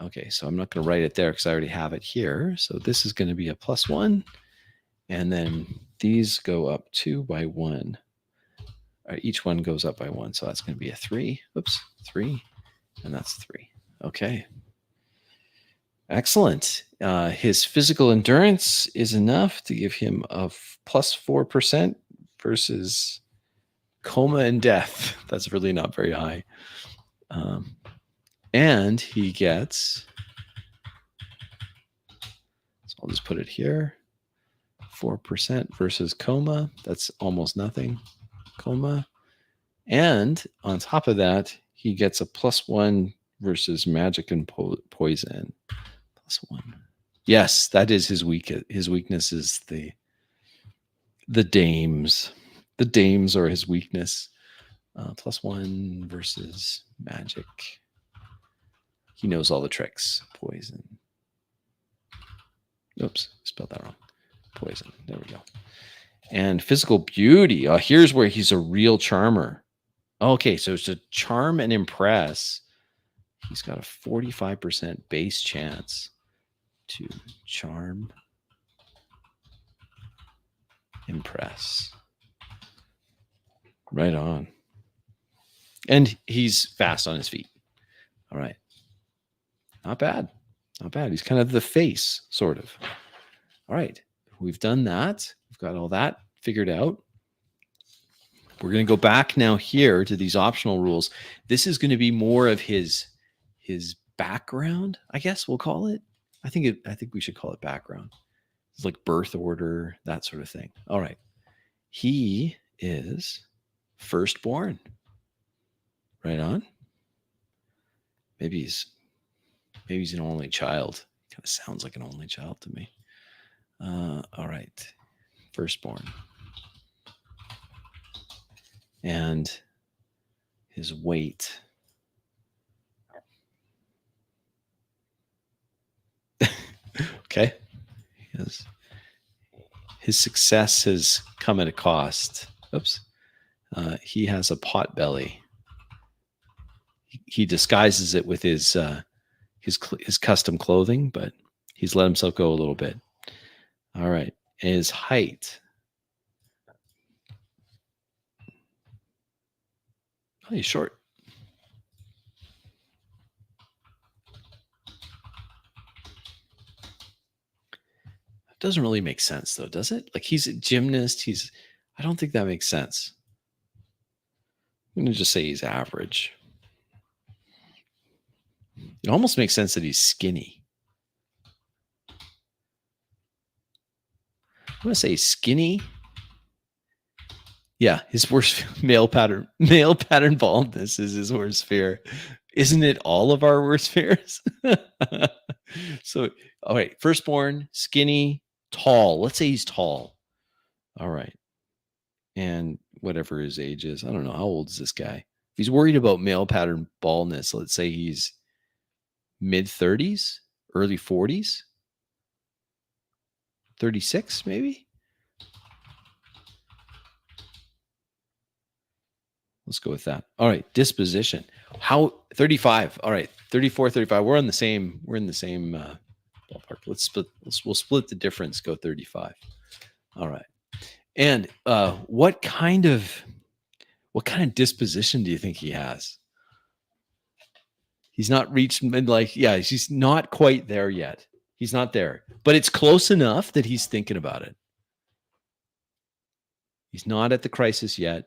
Okay, so I'm not going to write it there because I already have it here. So this is going to be a +1. And then these go up 2 by 1. Each one goes up by 1. So that's going to be a 3. Oops, 3. And that's 3. Okay. Excellent. His physical endurance is enough to give him a +4% versus coma and death. That's really not very high. And he gets, so I'll just put it here, 4% versus coma. That's almost nothing. Coma. And on top of that, he gets a +1 versus magic and poison. +1. Yes, that is his weakness. His weakness is the dames. The dames are his weakness. +1 versus magic. He knows all the tricks. Poison. Oops, spelled that wrong. Poison. There we go. And physical beauty. Here's where he's a real charmer. Okay, so it's a charm and impress. He's got a 45% base chance to charm, impress. Right on. And he's fast on his feet. All right. Not bad. Not bad. He's kind of the face, sort of. All right. We've done that. We've got all that figured out. We're going to go back now here to these optional rules. This is going to be more of his background, I guess we'll call it. I think we should call it background. It's like birth order, that sort of thing. All right. He is firstborn. Right on. Maybe he's an only child. Kind of sounds like an only child to me. All right. Firstborn. And his weight. Okay. His success has come at a cost. Oops. He has a pot belly. He disguises it with his custom clothing, but he's let himself go a little bit. All right. His height. Oh, he's short. It doesn't really make sense, though, does it? Like, he's a gymnast. I don't think that makes sense. I'm going to just say he's average. It almost makes sense that he's skinny. I'm going to say skinny. Yeah, his worst male pattern baldness is his worst fear. Isn't it all of our worst fears? So, all right, firstborn, skinny, tall. Let's say he's tall. All right. And whatever his age is, I don't know. How old is this guy? If he's worried about male pattern baldness, let's say he's mid 30s, early 40s, 36 maybe? Let's go with that. All right, disposition. How 35. All right, 34, 35. We're in the same ballpark. We'll split the difference, go 35. All right. And what kind of disposition do you think he has? He's not reached midlife. Yeah, he's not quite there yet. He's not there. But it's close enough that he's thinking about it. He's not at the crisis yet,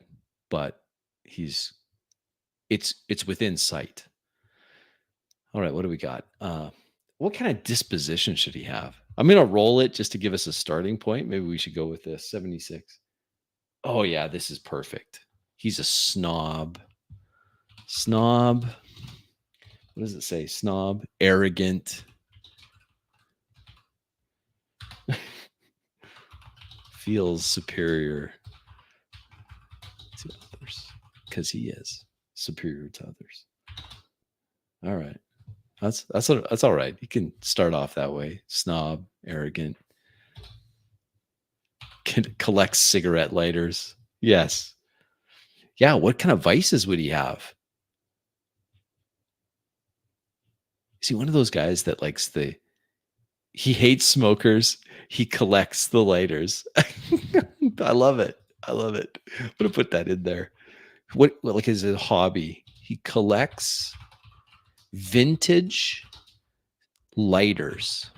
but it's within sight. All right, what do we got? What kind of disposition should he have? I'm going to roll it just to give us a starting point. Maybe we should go with this 76. Oh yeah, this is perfect. He's a snob. Snob. What does it say? Snob, arrogant. Feels superior to others because he is superior to others. All right. That's all right. You can start off that way. Snob, arrogant. Collects cigarette lighters. Yes. Yeah, what kind of vices would he have? Is he one of those guys that likes he hates smokers, he collects the lighters? I love it. I'm gonna put that in there. What like is his hobby? He collects vintage lighters,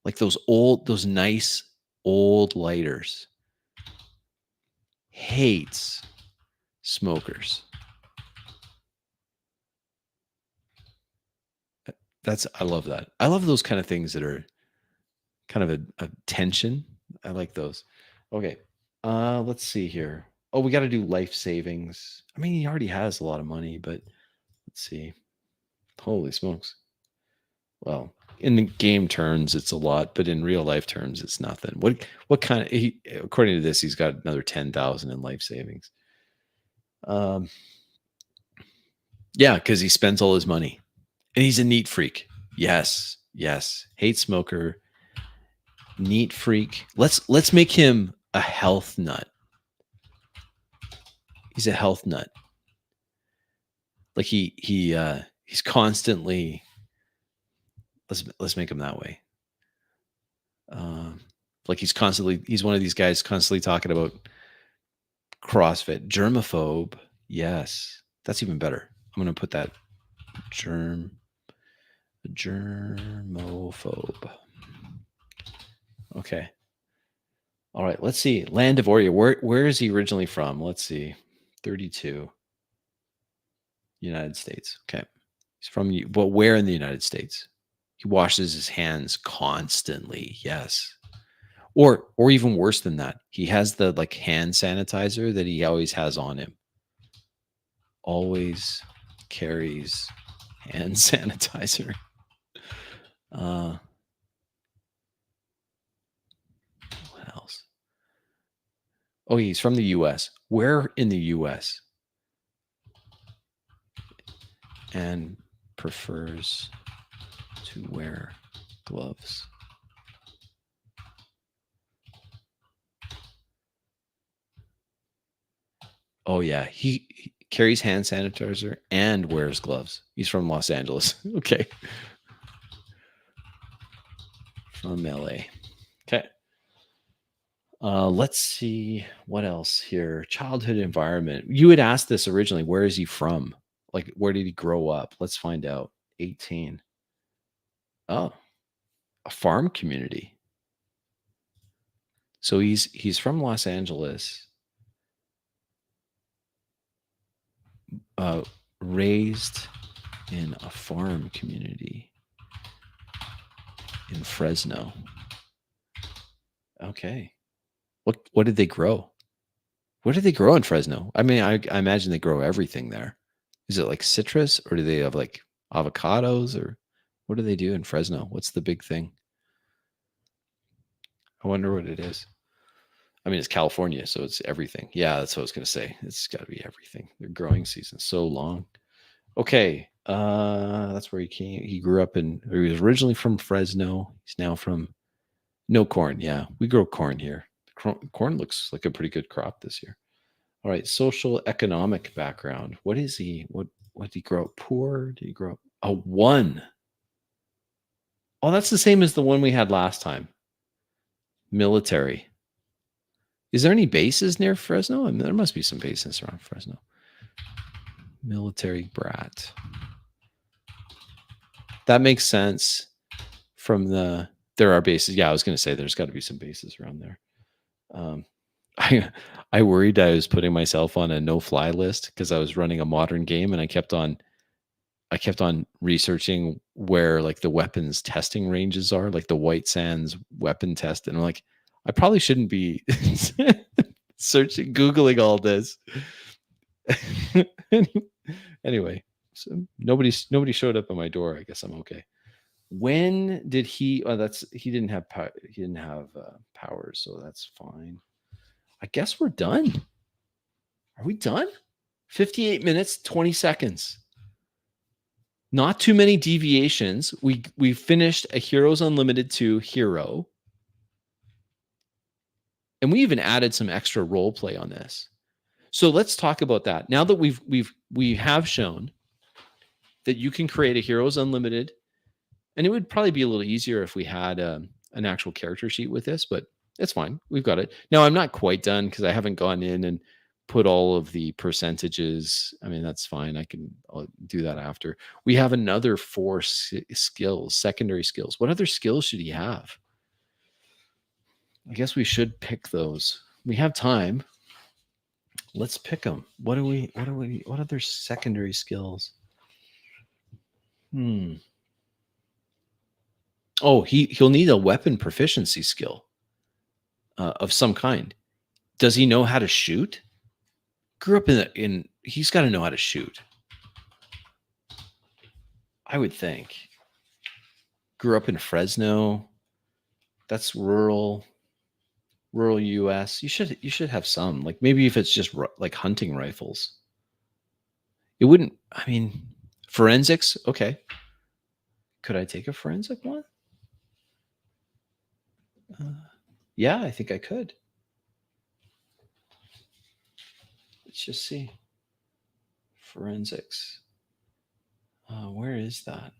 like those nice old lighters. Hates smokers. I love that. I love those kind of things that are kind of a tension. I like those. Okay. Let's see here. Oh, we got to do life savings. I mean, he already has a lot of money, but let's see. Holy smokes. Well, in the game terms, it's a lot, but in real life terms, it's nothing. What kind of according to this, he's got another 10,000 in life savings. Yeah, because he spends all his money. And he's a neat freak. Yes. Hate smoker. Neat freak. Let's make him a health nut. He's a health nut. Like he's constantly, let's make him that way. Um, like he's one of these guys constantly talking about CrossFit. Germaphobe. Yes. That's even better. I'm going to put that germophobe. Okay. All right. Let's see. Land of Oreo. Where is he originally from? Let's see. 32. United States. Okay. He's from, but where in the United States? He washes his hands constantly. Yes. Or even worse than that, he has the like hand sanitizer that he always has on him. Always carries hand sanitizer. What else? Oh, he's from the US. Where in the US? And prefers to wear gloves. Oh yeah, he carries hand sanitizer and wears gloves. He's from Los Angeles. Okay. From LA. Okay. Let's see what else here. Childhood environment. You had asked this originally. Where is he from? Like, where did he grow up? Let's find out. 18. Oh, a farm community. So he's from Los Angeles. Raised in a farm community in Fresno. Okay. What did they grow? What did they grow in Fresno? I mean, I imagine they grow everything there. Is it like citrus, or do they have like avocados, or what do they do in Fresno? What's the big thing? I wonder what it is. I mean, it's California, so it's everything. Yeah, that's what I was going to say. It's got to be everything. Their growing season's so long. Okay, that's where he came. He grew up in. Or he was originally from Fresno. He's now from no corn. Yeah, we grow corn here. Corn looks like a pretty good crop this year. All right, social economic background. What is he? What did he grow up poor? Did he grow up a one? Oh, that's the same as the one we had last time. Military. Is there any bases near Fresno? I mean, there must be some bases around Fresno. Military brat. That makes sense from there are bases. Yeah, I was going to say there's got to be some bases around there. I worried I was putting myself on a no-fly list because I was running a modern game, and I kept on researching where like the weapons testing ranges are, like the White Sands weapon test, and I'm like, I probably shouldn't be googling all this. Anyway, so nobody showed up at my door. I guess I'm okay. When did he? Oh, he didn't have powers, so that's fine. I guess we're done. Are we done? 58 minutes, 20 seconds. Not too many deviations. We finished a Heroes Unlimited 2 hero. And we even added some extra role play on this. So let's talk about that. Now that we have shown that you can create a Heroes Unlimited, and it would probably be a little easier if we had an actual character sheet with this, but it's fine. We've got it. Now I'm not quite done because I haven't gone in and put all of the percentages. I mean, that's fine. I'll do that after. We have another 4 skills, secondary skills. What other skills should he have? I guess we should pick those. We have time. Let's pick them. What other secondary skills? Oh, he'll need a weapon proficiency skill of some kind. Does he know how to shoot? Grew up he's got to know how to shoot. I would think. Grew up in Fresno. That's rural US. You should have some, like maybe if it's just like hunting rifles. It wouldn't, I mean, forensics. Okay. Could I take a forensic one? Yeah, I think I could. Let's just see. Forensics. Where is that?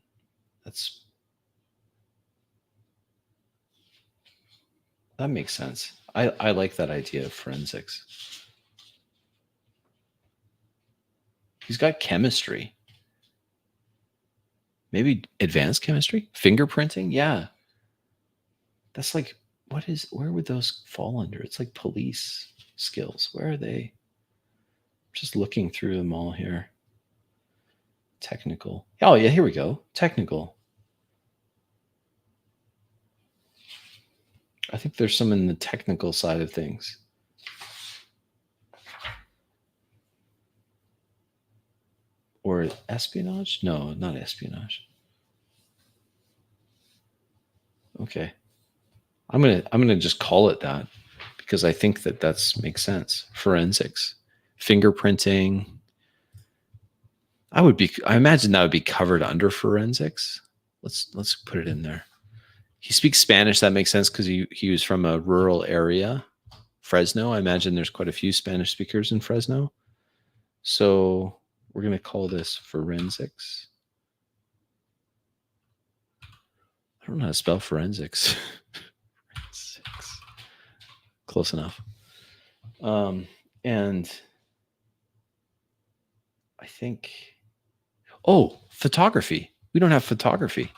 That makes sense. I like that idea of forensics. He's got chemistry. Maybe advanced chemistry? Fingerprinting? Yeah. That's like, where would those fall under? It's like police skills. Where are they? Just looking through them all here. Technical. Oh, yeah, here we go. Technical. I think there's some in the technical side of things. Or espionage? No, not espionage. Okay. I'm gonna just call it that because I think that makes sense. Forensics, fingerprinting. I imagine that would be covered under forensics. Let's put it in there. He speaks Spanish. That makes sense because he was from a rural area, Fresno. I imagine there's quite a few Spanish speakers in Fresno. So we're gonna call this forensics. I don't know how to spell forensics. Forensics. Close enough. And I think, photography. We don't have photography.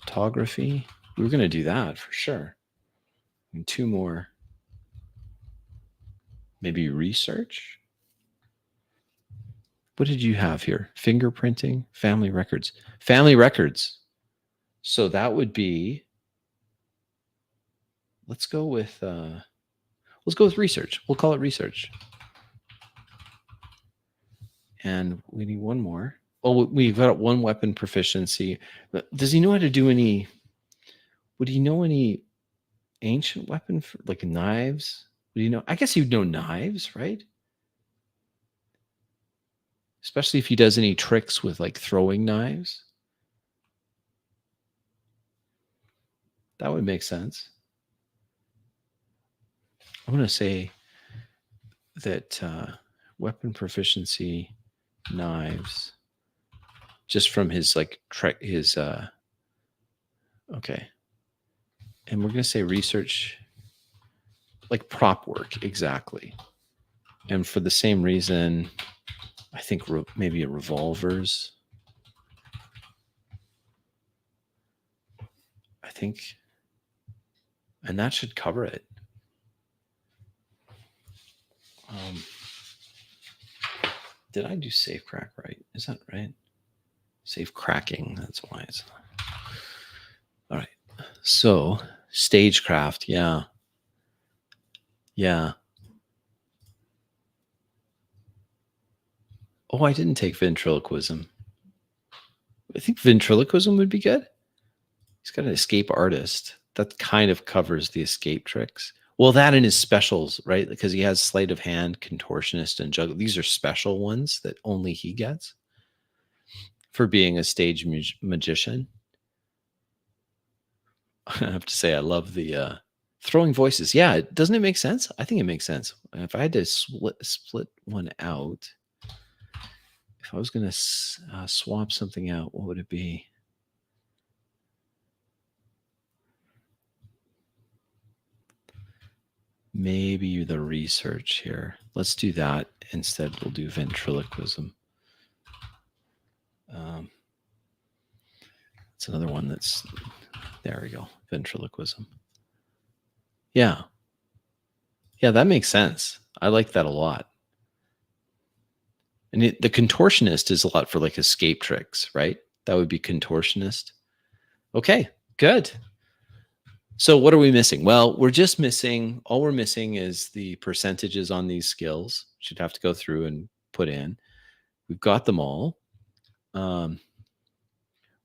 Photography. We were going to do that for sure. And two more. Maybe research. What did you have here? Fingerprinting, family records. Family records. So that would be, let's go with research. We'll call it research. And we need one more. Oh, we've got one weapon proficiency. Does he know how to do any? Would he know any ancient weapon for, like knives? Would you know? I guess you'd know knives, right? Especially if he does any tricks with like throwing knives. That would make sense. I'm going to say that weapon proficiency, knives, just from his like okay. And we're going to say research, like prop work, exactly. And for the same reason, I think maybe a revolvers. I think, and that should cover it. Did I do safe crack right? Is that right? Safe cracking. That's why it's. All right. So stagecraft. Yeah. Yeah. Oh, I didn't take ventriloquism. I think ventriloquism would be good. He's got an escape artist. That kind of covers the escape tricks. Well, that and his specials, right? Because he has sleight of hand, contortionist, and juggler. These are special ones that only he gets for being a stage magician. I have to say, I love the throwing voices. Yeah, doesn't it make sense? I think it makes sense. If I had to split one out, if I was going to swap something out, what would it be? Maybe the research here. Let's do that instead. We'll do ventriloquism. It's another one that's, there we go, ventriloquism. Yeah. Yeah, that makes sense. I like that a lot. And the contortionist is a lot for like escape tricks, right? That would be contortionist. Okay, good. So what are we missing? Well, we're just missing, all we're missing is the percentages on these skills. Should have to go through and put in. We've got them all.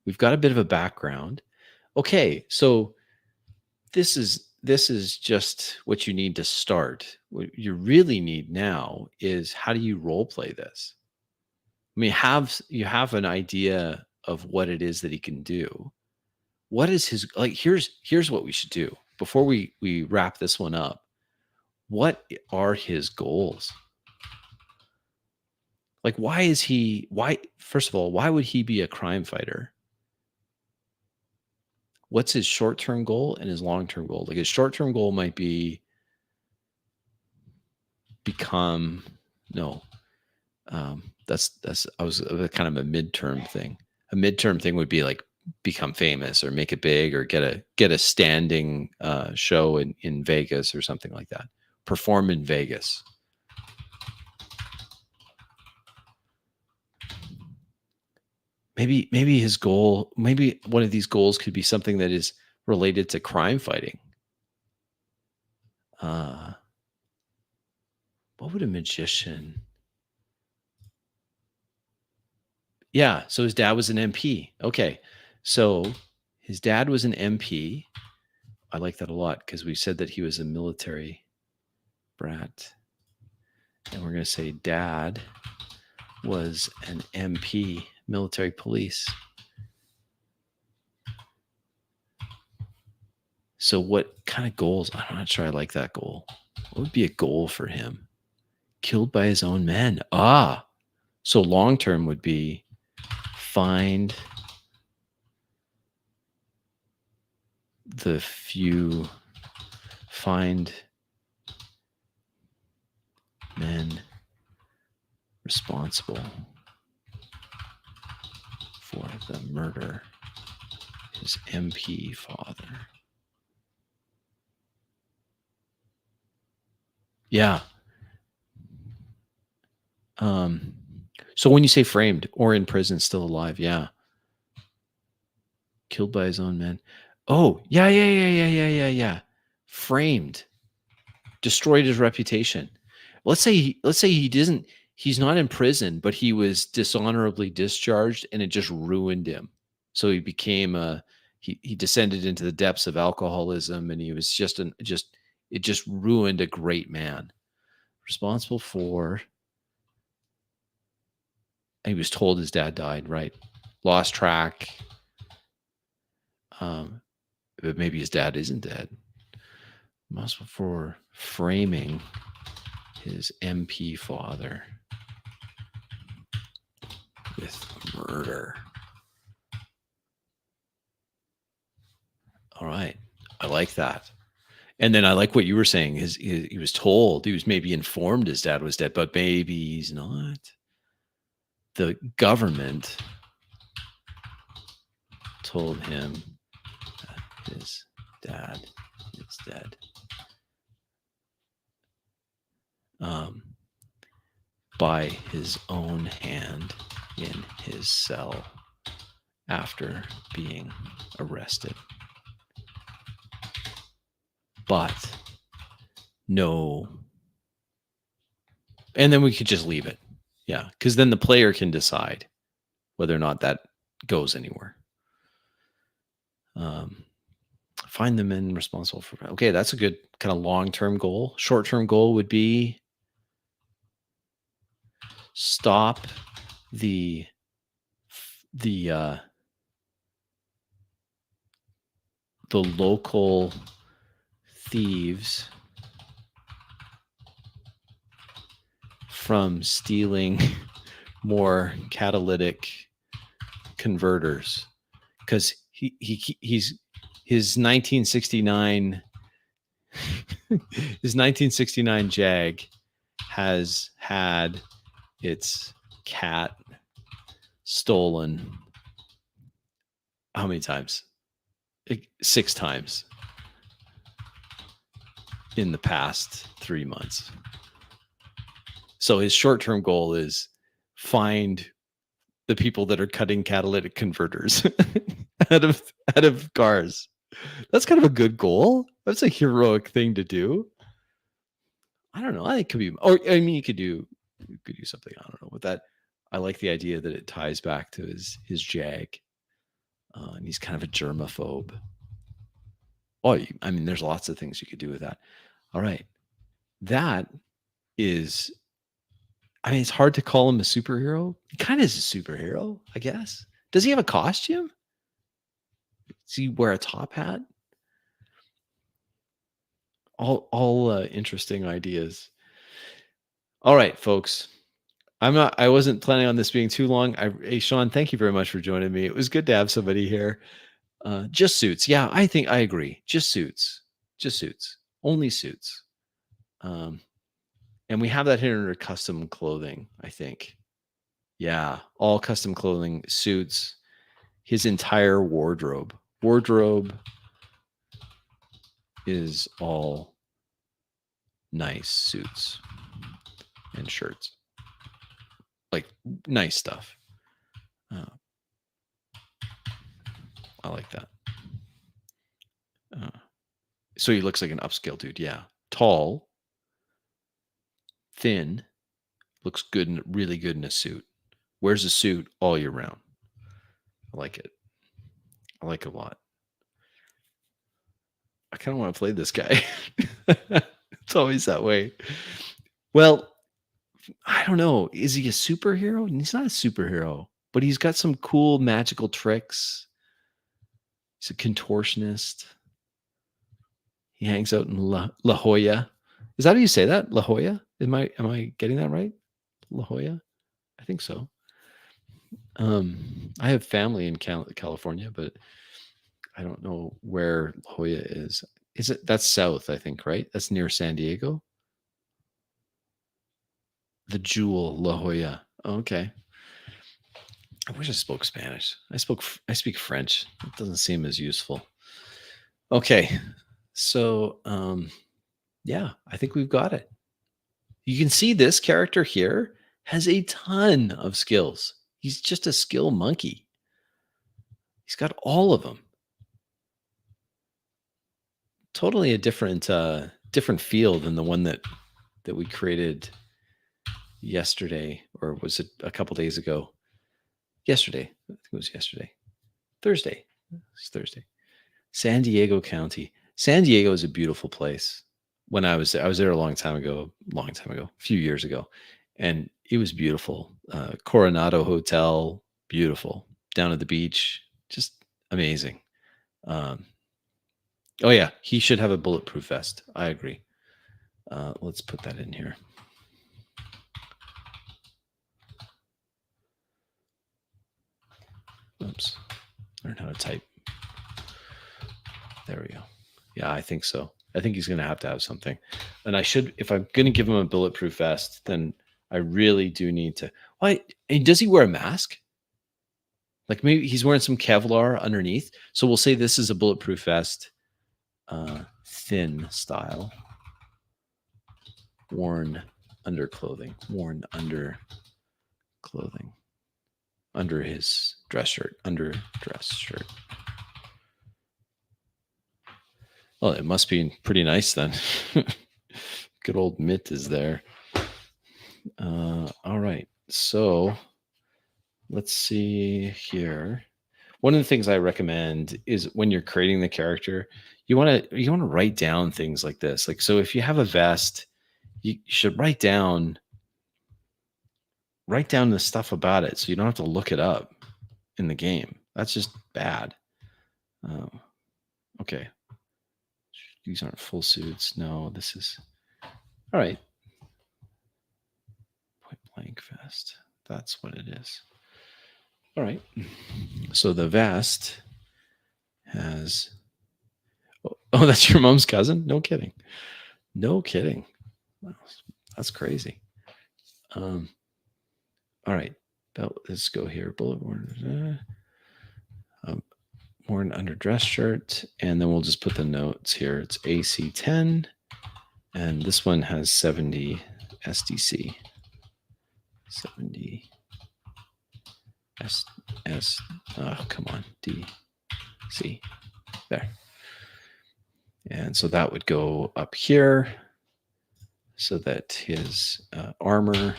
We've got a bit of a background. Okay, so this is just what you need to start. What you really need now is, how do you role play this? I mean, you have an idea of what it is that he can do. What is his, like, here's what we should do before we wrap this one up. What are his goals? Like, why is he? Why? First of all, why would he be a crime fighter? What's his short-term goal and his long-term goal? Like his short-term goal might be become no. That's I was kind of a midterm thing. A midterm thing would be like become famous or make it big or get a standing show in Vegas or something like that. Perform in Vegas. Maybe his goal, maybe one of these goals could be something that is related to crime fighting. Uh, what would a magician? Yeah, so his dad was an MP. Okay, so his dad was an MP. I like that a lot because we said that he was a military brat, and we're going to say dad was an MP, military police. So what kind of goals? I'm not sure I like that goal. What would be a goal for him? Killed by his own men. So long term would be find find men responsible for the murder his MP father. Yeah. So when you say framed or in prison, still alive, yeah. Killed by his own men. Oh, yeah. Framed. Destroyed his reputation. Let's say he's not in prison, but he was dishonorably discharged and it just ruined him. So he became he descended into the depths of alcoholism and he was it just ruined a great man. Responsible for, and he was told his dad died, right? Lost track. But maybe his dad isn't dead. Responsible for framing his MP father with murder. All right. I like that. And then I like what you were saying. He was told, he was maybe informed his dad was dead, but maybe he's not. The government told him that his dad is dead. By his own hand in his cell after being arrested. But no. And then we could just leave it. Yeah. Because then the player can decide whether or not that goes anywhere. Find the men responsible for. Okay, that's a good kind of long-term goal. Short-term goal would be stop the local thieves from stealing more catalytic converters, because he's his 1969 his 1969 Jag has had its cat stolen how many times? 6 times in the past 3 months. So his short-term goal is find the people that are cutting catalytic converters out of cars. That's kind of a good goal. That's a heroic thing to do. I don't know. I think it could be, or I mean, you could do something. I don't know. With that, I like the idea that it ties back to his Jag, and he's kind of a germaphobe. Oh, I mean, there's lots of things you could do with that. All right, that is. I mean, it's hard to call him a superhero. He kind of is a superhero, I guess. Does he have a costume? Does he wear a top hat? All interesting ideas. All right, folks. I wasn't planning on this being too long. Hey, Sean, thank you very much for joining me. It was good to have somebody here. Just suits. Yeah, I think I agree. Just suits. Just suits. Only suits. Um, and we have that here under custom clothing, I think. Yeah, all custom clothing, suits, his entire wardrobe. Wardrobe is all nice suits and shirts. Like nice stuff. Uh, I like that. So he looks like an upscale dude. Yeah. Tall, thin, looks good and really good in a suit. Wears a suit all year round. I like it. I like it a lot. I kind of want to play this guy. It's always that way. Well, I don't know. Is he a superhero? He's not a superhero, but he's got some cool magical tricks. He's a contortionist. He hangs out in La Jolla. Is that how you say that? La Jolla? Am I getting that right? La Jolla? I think so. I have family in California, but I don't know where La Jolla is. Is it that's south, I think, right? That's near San Diego. The Jewel, La Jolla. Okay. I wish I spoke Spanish. I speak French. It doesn't seem as useful. Okay. So yeah, I think we've got it. You can see this character here has a ton of skills. He's just a skill monkey. He's got all of them. Totally a different feel than the one that we created yesterday, or was it a couple days ago? Yesterday. I think it was yesterday. Thursday. It's Thursday. San Diego County. San Diego is a beautiful place. When I was there a long time ago, a few years ago, and it was beautiful. Coronado Hotel, beautiful. Down at the beach, just amazing. Oh yeah, he should have a bulletproof vest. I agree. Let's put that in here. Oops. Learn how to type. There we go. Yeah, I think so. I think he's going to have something. And I should, if I'm going to give him a bulletproof vest, then I really do need to. Why? And does he wear a mask? Like maybe he's wearing some Kevlar underneath. So we'll say this is a bulletproof vest, thin style, worn under clothing, under his dress shirt, under dress shirt. Well, it must be pretty nice then. Good old mitt is there. All right. So let's see here. One of the things I recommend is when you're creating the character, you want to write down things like this. Like, so if you have a vest, you should write down the stuff about it so you don't have to look it up in the game. That's just bad. Okay. These aren't full suits. No, this is all right. Point blank vest. That's what it is. All right. So the vest has. Oh, that's your mom's cousin? No kidding. No kidding. That's crazy. All right. Let's go here. Bullet worn. Worn under dress shirt, and then we'll just put the notes here. It's AC10, and this one has 70 SDC. 70 S. Oh, come on, DC. There. And so that would go up here, so that his armor.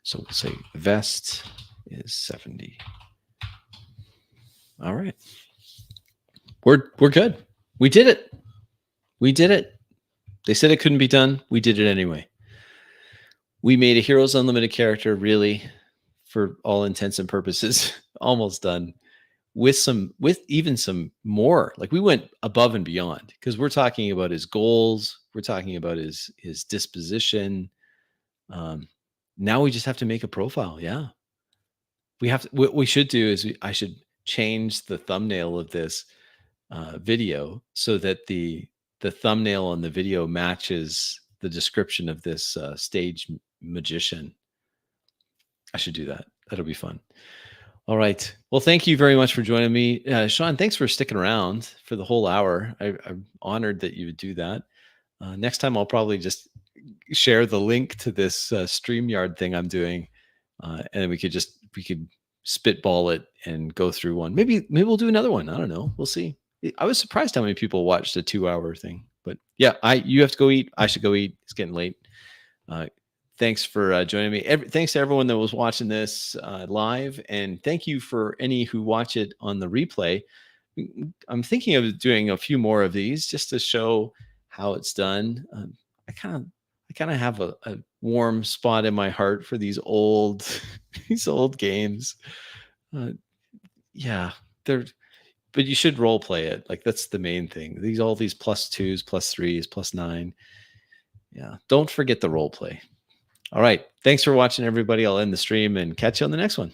So we'll say vest is 70. All right. We're good. We did it. We did it. They said it couldn't be done. We did it anyway. We made a Heroes Unlimited character, really, for all intents and purposes, almost done. With even some more. Like we went above and beyond because we're talking about his goals. We're talking about his disposition. Now we just have to make a profile. Yeah. What we should do is I should change the thumbnail of this video so that the thumbnail on the video matches the description of this magician. I should do that. That'll be fun. All right. Well, thank you very much for joining me, Sean. Thanks for sticking around for the whole hour. I'm honored that you would do that. Next time, I'll probably just share the link to this StreamYard thing I'm doing, and we could spitball it and go through one. Maybe we'll do another one. I don't know. We'll see. I was surprised how many people watched a 2-hour thing. But yeah, you have to go eat. I should go eat. It's getting late. Thanks for joining me. Thanks to everyone that was watching this live, and thank you for any who watch it on the replay. I'm thinking of doing a few more of these just to show how it's done. I kind of have a warm spot in my heart for these old these old games. Yeah, but you should role play it. Like, that's the main thing. All these +2s, +3s, +9. Yeah, don't forget the role play. All right. Thanks for watching, everybody. I'll end the stream and catch you on the next one.